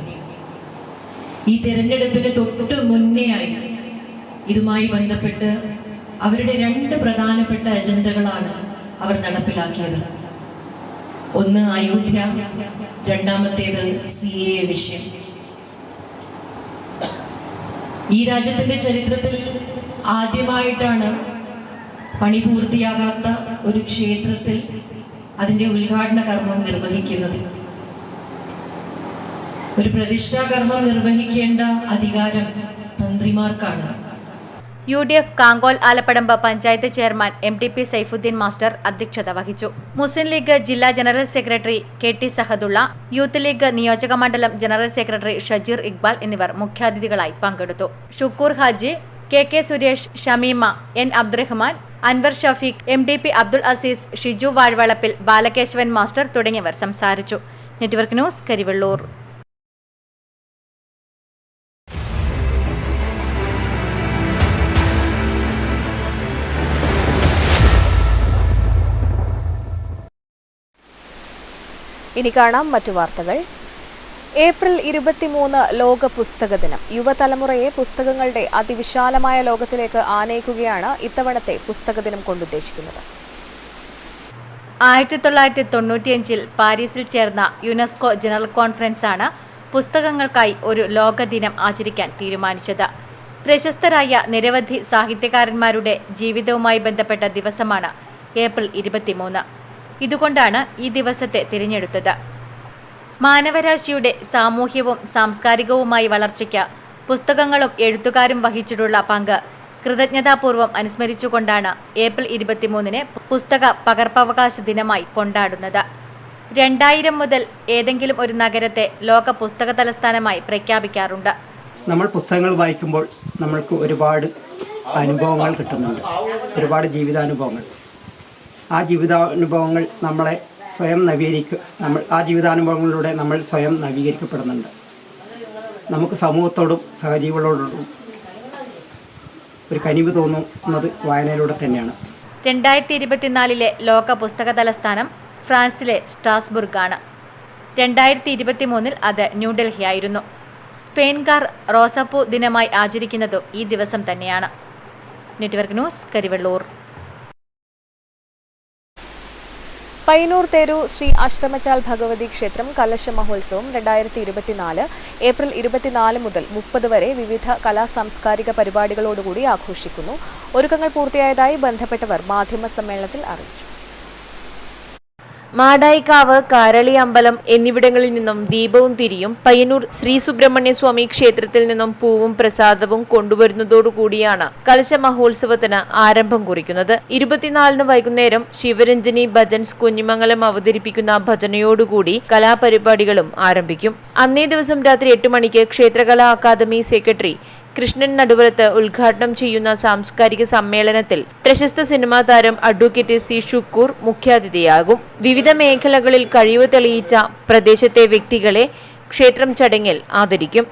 ഈ തെരഞ്ഞെടുപ്പിന് തൊട്ട് മുന്നേയായി ഇതുമായി ബന്ധപ്പെട്ട് അവരുടെ 2 പ്രധാനപ്പെട്ട അജണ്ടകളാണ് അവർ നടപ്പിലാക്കിയത്. ഒന്ന് അയോധ്യ, രണ്ടാമത്തേത് CAA വിഷയം. ഈ രാജ്യത്തിന്റെ ചരിത്രത്തിൽ ആദ്യമായിട്ടാണ് പണി പൂർത്തിയാകാത്ത ഒരു ക്ഷേത്രത്തിൽ അതിൻ്റെ ഉദ്ഘാടന കർമ്മം നിർവഹിക്കുന്നത്. ഒരു പ്രതിഷ്ഠാ കർമ്മം നിർവഹിക്കേണ്ട അധികാരം തന്ത്രിമാർക്കാണ്. UDF Kankol Alappadamba panchayat chairman MTP Saifuddin master അധ്യക്ഷത വഹിച്ചു. മുസ്ലിം ലീഗ് ജില്ലാ general secretary KT Sahadulla, youth league നിയോജക മണ്ഡലം ജനറൽ സെക്രട്ടറി ഷജീർ ഇക്ബാൽ എന്നിവർ മുഖ്യാതിഥികളായി പങ്കെടുത്തു. ഷുക്കൂർ ഹാജി, KK Suresh, Shameema, N Abdurahman, Anwar Shafeeq, MDP Abdul Aziz, Shiju Vazhvalappil, Balakesavan master തുടങ്ങിയവർ സംസാരിച്ചു. Network news, Karivellur. ഇനി കാണാം മറ്റു വാർത്തകൾ. ഏപ്രിൽ 23 ലോക പുസ്തക ദിനം. യുവതലമുറയെ പുസ്തകങ്ങളുടെ അതിവിശാലമായ ലോകത്തിലേക്ക് ആനയിക്കുകയാണ് ഇത്തവണത്തെ പുസ്തക ദിനം കൊണ്ടുദ്ദേശിക്കുന്നത്. 1995 പാരീസിൽ ചേർന്ന യുനെസ്കോ ജനറൽ കോൺഫറൻസാണ് പുസ്തകങ്ങൾക്കായി ഒരു ലോക ദിനം ആചരിക്കാൻ തീരുമാനിച്ചത്. പ്രശസ്തരായ നിരവധി സാഹിത്യകാരന്മാരുടെ ജീവിതവുമായി ബന്ധപ്പെട്ട ദിവസമാണ് ഏപ്രിൽ 23. ഇതുകൊണ്ടാണ് ഈ ദിവസത്തെ തിരഞ്ഞെടുത്തത്. മാനവരാശിയുടെ സാമൂഹ്യവും സാംസ്കാരികവുമായി വളർച്ചയ്ക്ക് പുസ്തകങ്ങളും എഴുത്തുകാരും വഹിച്ചിട്ടുള്ള പങ്ക് കൃതജ്ഞതാപൂർവ്വം അനുസ്മരിച്ചുകൊണ്ടാണ് ഏപ്രിൽ 23 പുസ്തക പകർപ്പവകാശ ദിനമായി കൊണ്ടാടുന്നത്. 2000 മുതൽ ഏതെങ്കിലും ഒരു നഗരത്തെ ലോക പുസ്തക തലസ്ഥാനമായി പ്രഖ്യാപിക്കാറുണ്ട്. നമ്മൾ പുസ്തകങ്ങൾ വായിക്കുമ്പോൾ നമ്മൾക്ക് ഒരുപാട് അനുഭവങ്ങൾ കിട്ടുന്നുണ്ട്, ഒരുപാട് ജീവിതാനുഭവങ്ങൾ. ആ ജീവിതാനുഭവങ്ങൾ നമ്മളെ സ്വയം ആ ജീവിതാനുഭവങ്ങളിലൂടെ നമ്മൾ സ്വയം നവീകരിക്കപ്പെടുന്നുണ്ട്. നമുക്ക് സമൂഹത്തോടും സഹജീവികളോടും ഒരു കനിവ് തോന്നുന്നത് വായനയിലൂടെ തന്നെയാണ്. 2024 ലോക പുസ്തക തലസ്ഥാനം ഫ്രാൻസിലെ സ്ട്രാസ്ബുർഗാണ്. 2023 അത് ന്യൂഡൽഹി ആയിരുന്നു. സ്പെയിൻകാർ റോസാപ്പൂ ദിനമായി ആചരിക്കുന്നതും ഈ ദിവസം തന്നെയാണ്. Network news, Karivellur. പയ്യന്നൂർ തേരു ശ്രീ അഷ്ടമച്ചാൽ ഭഗവതി ക്ഷേത്രം കലശ മഹോത്സവം 2024 ഏപ്രിൽ 24 മുതൽ 30 വരെ വിവിധ കലാസാംസ്കാരിക പരിപാടികളോടുകൂടി ആഘോഷിക്കുന്നു. ഒരുക്കങ്ങൾ പൂർത്തിയായതായി ബന്ധപ്പെട്ടവർ മാധ്യമ സമ്മേളനത്തിൽ അറിയിച്ചു. മാടായിക്കാവ്, കാരളി അമ്പലം എന്നിവിടങ്ങളിൽ നിന്നും ദീപവും തിരിയും പയ്യന്നൂർ ശ്രീ സുബ്രഹ്മണ്യ സ്വാമി ക്ഷേത്രത്തിൽ നിന്നും പൂവും പ്രസാദവും കൊണ്ടുവരുന്നതോടുകൂടിയാണ് കലശ മഹോത്സവത്തിന് ആരംഭം കുറിക്കുന്നത്. 24 വൈകുന്നേരം ശിവരഞ്ജനി ഭജൻസ് കുഞ്ഞിമംഗലം അവതരിപ്പിക്കുന്ന ഭജനയോടുകൂടി കലാപരിപാടികളും ആരംഭിക്കും. അന്നേ ദിവസം രാത്രി 8 മണിക്ക് ക്ഷേത്രകലാ അക്കാദമി സെക്രട്ടറി കൃഷ്ണൻ നടുവരത്ത് ഉദ്ഘാടനം ചെയ്യുന്ന സാംസ്കാരിക സമ്മേളനത്തിൽ പ്രശസ്ത സിനിമാ താരം അഡ്വക്കേറ്റ് സി ഷുക്കൂർ മുഖ്യാതിഥിയാകും. വിവിധ മേഖലകളിൽ കഴിവ് തെളിയിച്ച പ്രദേശത്തെ വ്യക്തികളെ ക്ഷേത്രം ചടങ്ങിൽ ആദരിക്കും.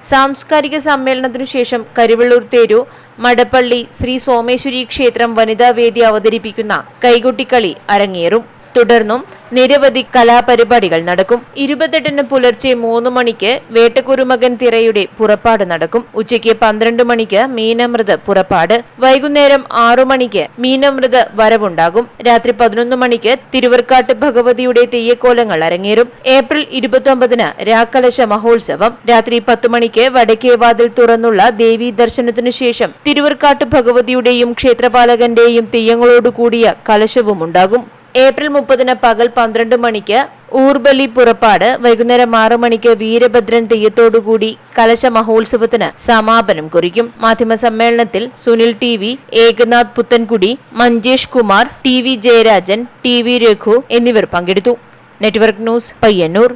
സാംസ്കാരിക സമ്മേളനത്തിനു ശേഷം കരിവെള്ളൂർ തേരു മടപ്പള്ളി ശ്രീ സോമേശ്വരി ക്ഷേത്രം വനിതാവേദി അവതരിപ്പിക്കുന്ന കൈകൊട്ടിക്കളി അരങ്ങേറും. തുടർന്നും നിരവധി കലാപരിപാടികൾ നടക്കും. 28 പുലർച്ചെ 3 മണിക്ക് വേട്ടക്കുരുമകൻ തിറയുടെ പുറപ്പാട് നടക്കും. ഉച്ചയ്ക്ക് 12 മണിക്ക് മീനമൃത് പുറപ്പാട്. വൈകുന്നേരം 6 മണിക്ക് മീനമൃത് വരവുണ്ടാകും. രാത്രി 11 മണിക്ക് തിരുവർക്കാട്ട് ഭഗവതിയുടെ തെയ്യക്കോലങ്ങൾ അരങ്ങേറും. ഏപ്രിൽ 29 രാക്കലശ മഹോത്സവം. രാത്രി 10 മണിക്ക് വടക്കേവാതിൽ തുറന്നുള്ള ദേവീ ദർശനത്തിനു ശേഷം തിരുവർക്കാട്ട് ഭഗവതിയുടെയും ക്ഷേത്രപാലകന്റെയും തെയ്യങ്ങളോടുകൂടിയ കലശവും ഉണ്ടാകും. ഏപ്രിൽ 30 പകൽ 12 മണിക്ക് ഊർബലി പുറപ്പാട്. വൈകുന്നേരം 6 മണിക്ക് വീരഭദ്രൻ തെയ്യത്തോടുകൂടി കലശ മഹോത്സവത്തിന് സമാപനം കുറിക്കും. മാധ്യമ സമ്മേളനത്തിൽ Sunil TV, Eknath Puthenkudi, Manjesh Kumar, TV Jayarajan, TV Raghu എന്നിവർ പങ്കെടുത്തു. Network news, Payyanur.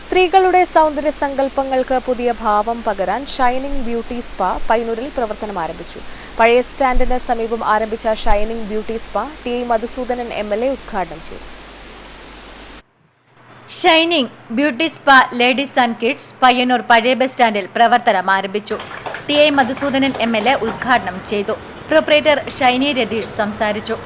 സ്ത്രീകളുടെ സൗന്ദര്യ സങ്കല്പങ്ങൾക്ക് പുതിയ ഭാവം പകരാൻ ഷൈനിങ് ബ്യൂട്ടി സ്പാ പയ്യന്നൂരിൽ പ്രവർത്തനം ആരംഭിച്ചു. പഴയ സ്റ്റാൻഡിന് സമീപം ആരംഭിച്ച shining beauty spa T Madhusoodanan MLA ഉദ്ഘാടനം ചെയ്തു. Shining beauty spa ladies and kids Payyanur പഴയ ബസ് സ്റ്റാൻഡിൽ പ്രവർത്തനം ആരംഭിച്ചു. ടി മധുസൂദനൻ MLA ഉദ്ഘാടനം ചെയ്തു. പ്രൊപ്പറേറ്റർ ഷൈനി രതീഷ് സംസാരിച്ചു.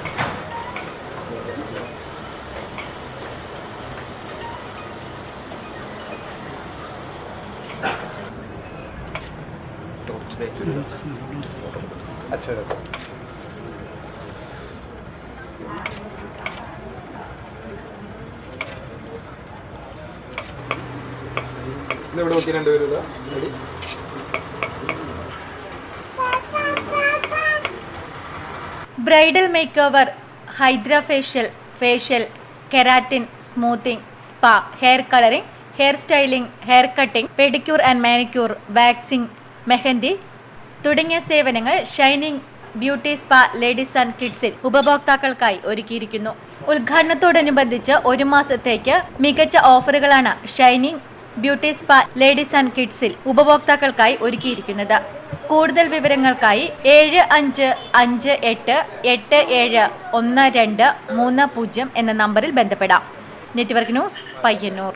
Bridal make over, hydra facial, keratin, smoothing, spa, hair colouring, hair styling, hair cutting, pedicure and manicure, waxing, mehndi തുടങ്ങിയ സേവനങ്ങൾ shining beauty spa ladies and കിഡ്സിൽ ഉപഭോക്താക്കൾക്കായി ഒരുക്കിയിരിക്കുന്നു. ഉദ്ഘാടനത്തോടനുബന്ധിച്ച് 1 മാസത്തേക്ക് മികച്ച ഓഫറുകളാണ് shining beauty spa ladies and കിഡ്സിൽ ഉപഭോക്താക്കൾക്കായി ഒരുക്കിയിരിക്കുന്നത്. കൂടുതൽ വിവരങ്ങൾക്കായി 7558787120 എന്ന നമ്പറിൽ ബന്ധപ്പെടാം. Network news, Payyanur.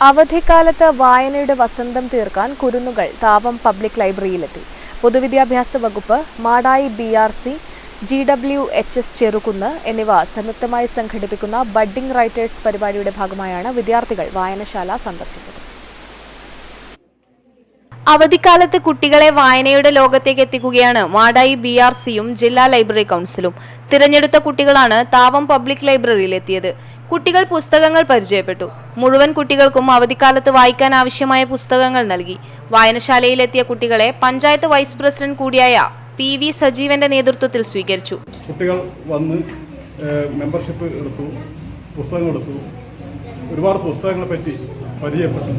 അവധിക്കാലത്ത് വായനയുടെ വസന്തം തീർക്കാൻ കുരുന്നുകൾ താപം പബ്ലിക് ലൈബ്രറിയിലെത്തി. പൊതുവിദ്യാഭ്യാസ വകുപ്പ്, മാടായി BRC, GWHS ചെറുകുന്ന് എന്നിവ സംയുക്തമായി സംഘടിപ്പിക്കുന്ന ബഡ്ഡിംഗ് റൈറ്റേഴ്സ് പരിപാടിയുടെ ഭാഗമായാണ് വിദ്യാർത്ഥികൾ വായനശാല സന്ദർശിച്ചത്. അവധിക്കാലത്ത് കുട്ടികളെ വായനയുടെ ലോകത്തേക്ക് എത്തിക്കുകയാണ് മാടായി BRCയും ജില്ലാ ലൈബ്രറി കൗൺസിലും. തിരഞ്ഞെടുത്ത കുട്ടികളാണ് താവം പബ്ലിക് ലൈബ്രറിയിൽ എത്തിയത്. കുട്ടികൾ പുസ്തകങ്ങൾ പരിചയപ്പെട്ടു. മുഴുവൻ കുട്ടികൾക്കും അവധിക്കാലത്ത് വായിക്കാൻ ആവശ്യമായ പുസ്തകങ്ങൾ നൽകി. വായനശാലയിലെത്തിയ കുട്ടികളെ പഞ്ചായത്ത് വൈസ് പ്രസിഡന്റ് കൂടിയായ PV സജീവന്റെ നേതൃത്വത്തിൽ സ്വീകരിച്ചു. കുട്ടികൾ വന്ന് മെമ്പർഷിപ്പ് എടുത്തു, പുസ്തകം എടുത്തു, ഒരുപാട് പുസ്തകങ്ങളെ പറ്റി പരിചയപ്പെട്ടു.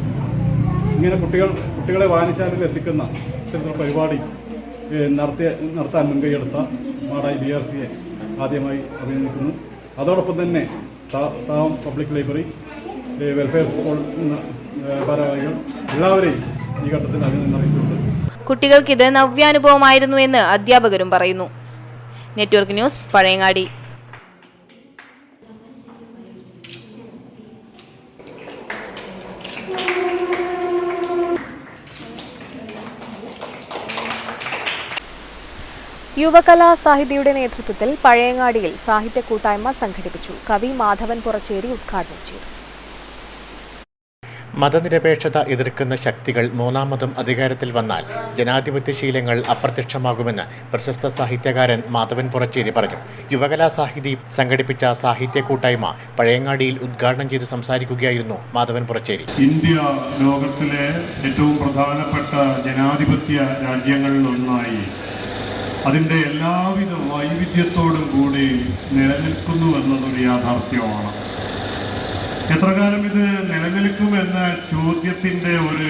ഇങ്ങനെ കുട്ടികളെ വായനശാലയിൽ എത്തിക്കുന്ന ഇത്തരത്തിലുള്ള പരിപാടി നടത്താൻ മുൻകൈയെടുത്ത മാടായി BRCയെ ആദ്യമായി അഭിനന്ദിക്കുന്നു. അതോടൊപ്പം തന്നെ Thavam public library, welfare school ഭാരവാഹികൾ എല്ലാവരെയും ഈ ഘട്ടത്തിൽ അഭിനന്ദനം അറിയിച്ചിട്ടുണ്ട്. കുട്ടികൾക്കിത് നവ്യാനുഭവമായിരുന്നു എന്ന് അധ്യാപകരും പറയുന്നു. Network news, Pazhayangadi. യുവകലാ സാഹിതിയുടെ നേതൃത്വത്തിൽ പഴയങ്ങാടിയിൽ സാഹിത്യ കൂട്ടായ്മ സംഘടിപ്പിച്ചു. കവി മാധവൻ പുറച്ചേരി ഉദ്ഘാടനം ചെയ്തു. മതനിരപേക്ഷത എതിർക്കുന്ന ശക്തികൾ മൂന്നാമതും അധികാരത്തിൽ വന്നാൽ ജനാധിപത്യ ശീലങ്ങൾ അപ്രത്യക്ഷമാകുമെന്ന് പ്രശസ്ത സാഹിത്യകാരൻ മാധവൻ പുറച്ചേരി പറഞ്ഞു. യുവകലാ സാഹിതി സംഘടിപ്പിച്ച സാഹിത്യ കൂട്ടായ്മ പഴയങ്ങാടിയിൽ ഉദ്ഘാടനം ചെയ്ത് സംസാരിക്കുകയായിരുന്നു മാധവൻ പുറച്ചേരി. ഇന്ത്യ ലോകത്തിലെ ഏറ്റവും പ്രധാനപ്പെട്ട ജനാധിപത്യ രാജ്യങ്ങളിലൊന്നായി അതിൻ്റെ എല്ലാവിധ വൈവിധ്യത്തോടും കൂടി നിലനിൽക്കുന്നു എന്നതൊരു യാഥാർത്ഥ്യമാണ്. എത്ര കാലം ഇത് നിലനിൽക്കുമെന്ന ചോദ്യത്തിൻ്റെ ഒരു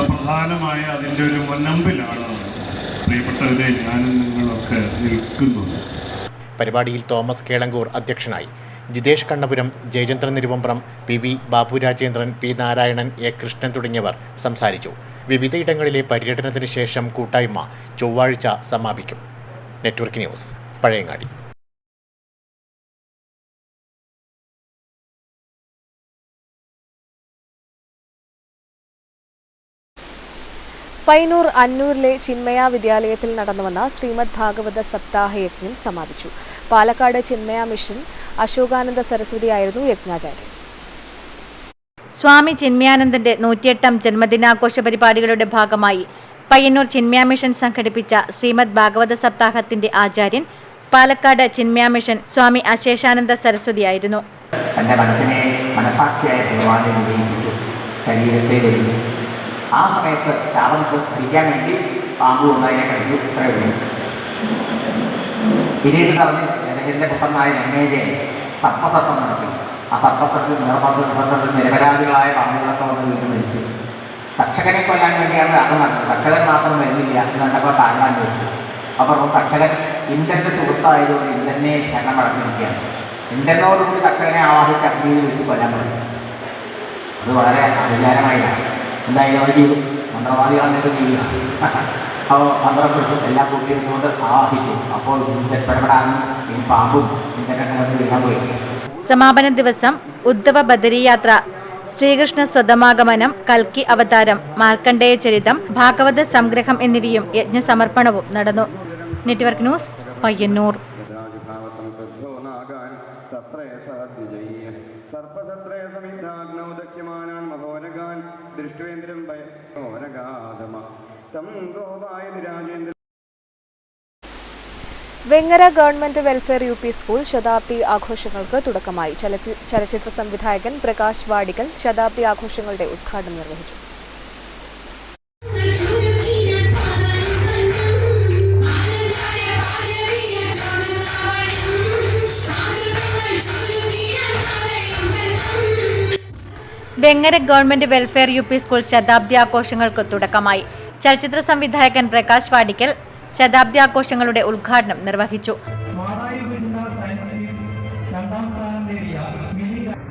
പ്രധാനമായ അതിൻ്റെ ഒരു മുന്നമ്പിലാണ് പ്രിയപ്പെട്ടവരെ ഞാനും നിങ്ങളൊക്കെ നിൽക്കുന്നത്. പരിപാടിയിൽ തോമസ് കേളങ്കൂർ അധ്യക്ഷനായി. Jithesh Kannapuram, Jayachandran Niruvambram, PV ബാബുരാജേന്ദ്രൻ, P Narayanan, A Krishnan തുടങ്ങിയവർ സംസാരിച്ചു. വിവിധയിടങ്ങളിലെ പര്യടനത്തിന് ശേഷം കൂട്ടായ്മ ചൊവ്വാഴ്ച സമാപിക്കും. Network news, Pazhayangadi. പയ്യന്നൂർ അന്നൂരിലെ ചിന്മയ വിദ്യാലയത്തിൽ നടന്നുവന്ന ശ്രീമദ് ഭാഗവത സപ്താഹ യജ്ഞം സമാപിച്ചു. പാലക്കാട് ചിന്മയ മിഷൻ അശോകാനന്ദ സരസ്വതിയായിരുന്നു യജ്ഞാചാര്യൻ. സ്വാമി ചിന്മയാനന്ദന്റെ 108ാം ജന്മദിനാഘോഷ പരിപാടികളുടെ ഭാഗമായി പയ്യന്നൂർ ചിന്മയ മിഷൻ സംഘടിപ്പിച്ച ശ്രീമദ് ഭാഗവത സപ്താഹത്തിന്റെ ആചാര്യൻ പാലക്കാട് ചിന്മയ മിഷൻ സ്വാമി അശേഷാനന്ദ സരസ്വതിയായിരുന്നു. തൻ്റെ മനസ്സിനെ മനസാക്ഷിയായ ഭഗവാനെ നിരീക്ഷിച്ചു ശരീരത്തെ വരുന്നു. ആ സമയത്ത് ശാപം ഭരിക്കാൻ വേണ്ടി പാമ്പ് ഒന്നതിനെ കഴിച്ചു. ഇത്രയുള്ളൂ. പിന്നീട് പറഞ്ഞ് ജനകന്റെ പുത്രനായ നന്മേജയെ സർപ്പസത്വം നടത്തി. ആ സർപ്പസത്തിൽ നിർബന്ധത്തിൽ നിരപരാധികളായ പാമ്പുകളൊക്കെ വന്ന് വീണ്ടും മരിച്ചു. തക്ഷകനെ കൊല്ലാൻ വേണ്ടിയാണ് അത് നടന്നത്. തക്ഷകൻ മാത്രം വരുന്നില്ല എന്ന് കണ്ടപ്പോൾ താഴ്ത്താൻ ചോദിച്ചു. അപ്പോൾ തക്ഷകൻ ഇന്ദ്രന്റെ സുഹൃത്തായതുകൊണ്ട് ഇന്ദ്രനെ ശരണം അടഞ്ഞിരിക്കുകയാണ്. ഇന്ദ്രനോടുകൂടി തക്ഷകനെ ആവാഹിച്ച് അഗ്നിയിൽ വിട്ട് കൊല്ലാൻ പറ്റും. അത് വളരെ അധികാരമായിട്ടാണ്. എന്തായാലും അവർ ചെയ്തു. മന്ത്രവാദികളെന്നൊക്കെ ചെയ്യുക. അപ്പോൾ മന്ത്രപ്പെടുത്തും എല്ലാം കൂട്ടിയിരുന്നുകൊണ്ട് ആവാഹിച്ചു. അപ്പോൾ ഇടപെടാനും ഈ പാമ്പും ഇന്ദ്രനെ വീഴാൻ പോയി. സമാപന ദിവസം ഉദ്ധവ ബദരീയാത്ര, ശ്രീകൃഷ്ണ സ്വതമാഗമനം, കൽക്കി അവതാരം, മാർക്കണ്ഡേയ ചരിതം, ഭാഗവത സംഗ്രഹം എന്നിവയും യജ്ഞസമർപ്പണവും നടന്നു. Network news, Payyanur. Vengara government welfare UP school ശതാബ്ദി ആഘോഷങ്ങൾക്ക് തുടക്കമായി. ചലച്ചിത്ര സംവിധായകൻ പ്രകാശ് വാടിക്കൽ ശതാബ്ദി ആഘോഷങ്ങളുടെ ഉദ്ഘാടനം നിർവഹിച്ചു. Vengara government welfare UP school ശതാബ്ദി ആഘോഷങ്ങൾക്ക് തുടക്കമായി. ചലച്ചിത്ര സംവിധായകൻ പ്രകാശ് വാടിക്കൽ ശതാബ്ദി ആഘോഷങ്ങളുടെ ഉദ്ഘാടനം നിർവഹിച്ചു.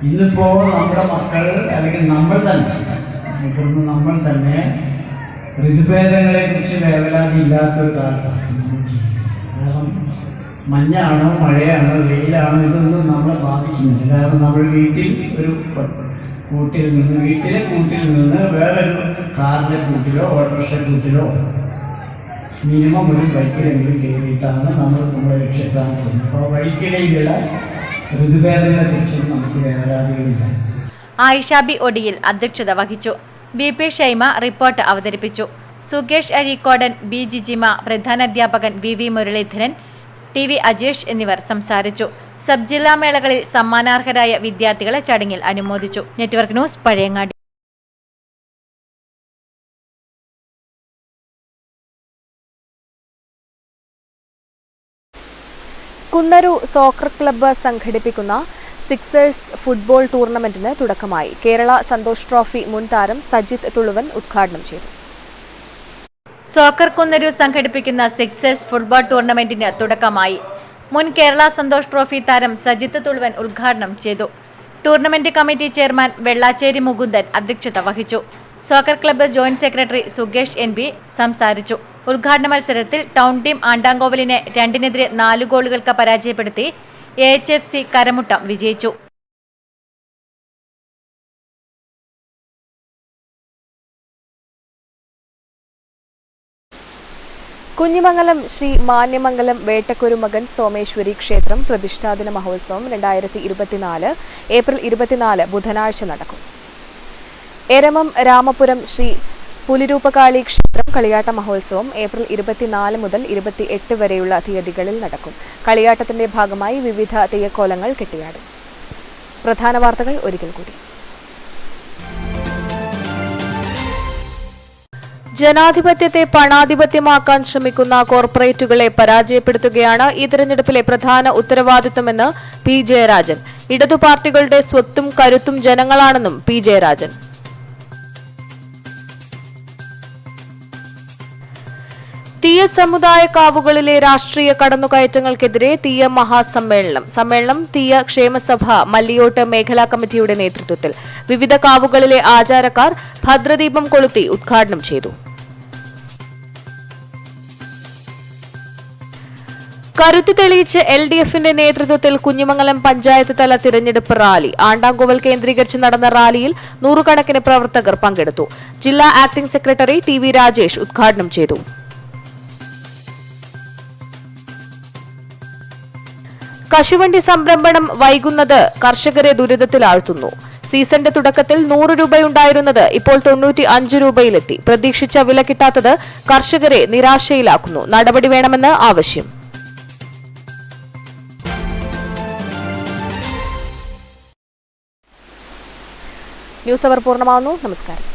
ഇന്നിപ്പോ നമ്മുടെ മക്കൾ അല്ലെങ്കിൽ നമ്മൾ തന്നെ ഋതുഭേദങ്ങളെ കുറിച്ച് വേവലാതി ഇല്ലാത്തൊരു കാലത്താണ്. കാരണം മഞ്ഞാണോ മഴയാണോ വെയിലാണോ ഇതൊന്നും നമ്മളെ ബാധിക്കുന്നില്ല. കാരണം നമ്മൾ വീട്ടിലെ കൂട്ടിൽ നിന്ന് വേറൊരു കാറിൻ്റെ കൂട്ടിലോ ഓട്ടോറിക്ഷ കൂട്ടിലോ മിനിമം ഒരു ബൈക്കിലെങ്കിലും കയറിയിട്ടാണ് നമ്മുടെ ലക്ഷ്യസ്ഥാനത്ത്. അപ്പോൾ വഴിക്കിടയിലുള്ള ഋതുഭേദങ്ങളെ കുറിച്ചും നമുക്ക് വേവലാതികളില്ല. ആയിഷാബി ഒടിയിൽ അധ്യക്ഷത വഹിച്ചു. BP ഷൈമ റിപ്പോർട്ട് അവതരിപ്പിച്ചു. Sukesh Azhikodan, B ജിജിമ, പ്രധാനാധ്യാപകൻ VV Muraleedharan, TV Ajesh എന്നിവർ സംസാരിച്ചു. സബ് ജില്ലാ മേളകളിൽ സമ്മാനാർഹരായ വിദ്യാർത്ഥികളെ ചടങ്ങിൽ അനുമോദിച്ചു. Network news, Pazhayangadi. Kunnaru soccer club സംഘടിപ്പിക്കുന്ന സിക്സേഴ്സ് ഫുട്ബോൾ ടൂർണമെന്റിന് തുടക്കമായി. കേരള സന്തോഷ് ട്രോഫി മുൻ താരം സജിത് തുളുവൻ ഉദ്ഘാടനം ചെയ്തു. സോക്കർ കുന്നരു സംഘടിപ്പിക്കുന്ന സിക്സേഴ്സ് ഫുട്ബോൾ ടൂർണമെന്റിന് തുടക്കമായി. മുൻ കേരള സന്തോഷ് ട്രോഫി താരം സജിത് തുളുവൻ ഉദ്ഘാടനം ചെയ്തു. ടൂർണമെന്റ് കമ്മിറ്റി ചെയർമാൻ വെള്ളാച്ചേരി മുകുന്ദൻ അധ്യക്ഷത വഹിച്ചു. Soccer club joint secretary Sukesh NB സംസാരിച്ചു. ഉദ്ഘാടന മത്സരത്തിൽ ടൗൺ ടീം ആണ്ടാങ്കോവലിനെ 2-4 ഗോളുകൾക്ക് പരാജയപ്പെടുത്തി AHFC കരമുട്ടം വിജയിച്ചു. കുഞ്ഞിമംഗലം ശ്രീ മാന്യമംഗലം വേട്ടക്കുരുമകൻ സോമേശ്വരി ക്ഷേത്രം പ്രതിഷ്ഠാദിന മഹോത്സവം 2024 ഏപ്രിൽ 24 ബുധനാഴ്ച നടക്കും. എരമം രാമപുരം ശ്രീ പുലിരൂപകാളി ക്ഷേത്രം കളിയാട്ട മഹോത്സവം ഏപ്രിൽ 24 മുതൽ 28 വരെയുള്ള തീയതികളിൽ നടക്കും. കളിയാട്ടത്തിന്റെ ഭാഗമായി വിവിധ തെയ്യക്കോലങ്ങൾ കെട്ടിയാടും. പ്രധാന വാർത്തകൾ ഒരിക്കൽ കൂടി. ജനാധിപത്യത്തെ പണാധിപത്യമാക്കാൻ ശ്രമിക്കുന്ന കോർപ്പറേറ്റുകളെ പരാജയപ്പെടുത്തുകയാണ് ഈ തെരഞ്ഞെടുപ്പിലെ പ്രധാന ഉത്തരവാദിത്തമെന്ന് P ജയരാജൻ. ഇടതു പാർട്ടികളുടെ സ്വത്തും കരുത്തും ജനങ്ങളാണെന്നും P ജയരാജൻ. തീയ സമുദായ കാവുകളിലെ രാഷ്ട്രീയ കടന്നുകയറ്റങ്ങൾക്കെതിരെ തീയ മഹാസമ്മേളനം. സമ്മേളനം തീയ ക്ഷേമസഭ മല്ലിയോട്ട് മേഖലാ കമ്മിറ്റിയുടെ നേതൃത്വത്തിൽ വിവിധ കാവുകളിലെ ആചാരക്കാർ ഭദ്രദീപം കൊളുത്തി ഉദ്ഘാടനം ചെയ്തു. കരുത്ത് തെളിയിച്ച് LDFന്റെ നേതൃത്വത്തിൽ കുഞ്ഞിമംഗലം പഞ്ചായത്ത് തല തിരഞ്ഞെടുപ്പ് റാലി. ആണ്ടാങ്കോവൽ കേന്ദ്രീകരിച്ച് നടന്ന റാലിയിൽ 100 കണക്കിന് പ്രവർത്തകർ പങ്കെടുത്തു. ജില്ലാ ആക്ടിംഗ് സെക്രട്ടറി TV രാജേഷ് ഉദ്ഘാടനം ചെയ്തു. കശുവണ്ടി സംരംഭണം വൈകുന്നത് കർഷകരെ ദുരിതത്തിലാഴ്ത്തുന്നു. സീസണിന്റെ തുടക്കത്തിൽ 100 രൂപയുണ്ടായിരുന്നത് ഇപ്പോൾ 95 രൂപയിലെത്തി. പ്രതീക്ഷിച്ച വില കിട്ടാത്തത് കർഷകരെ നിരാശയിലാക്കുന്നു. നടപടി വേണമെന്ന് ആവശ്യം. ന്യൂസ് അവർ പൂർണ്ണമാവുന്നു. നമസ്കാരം.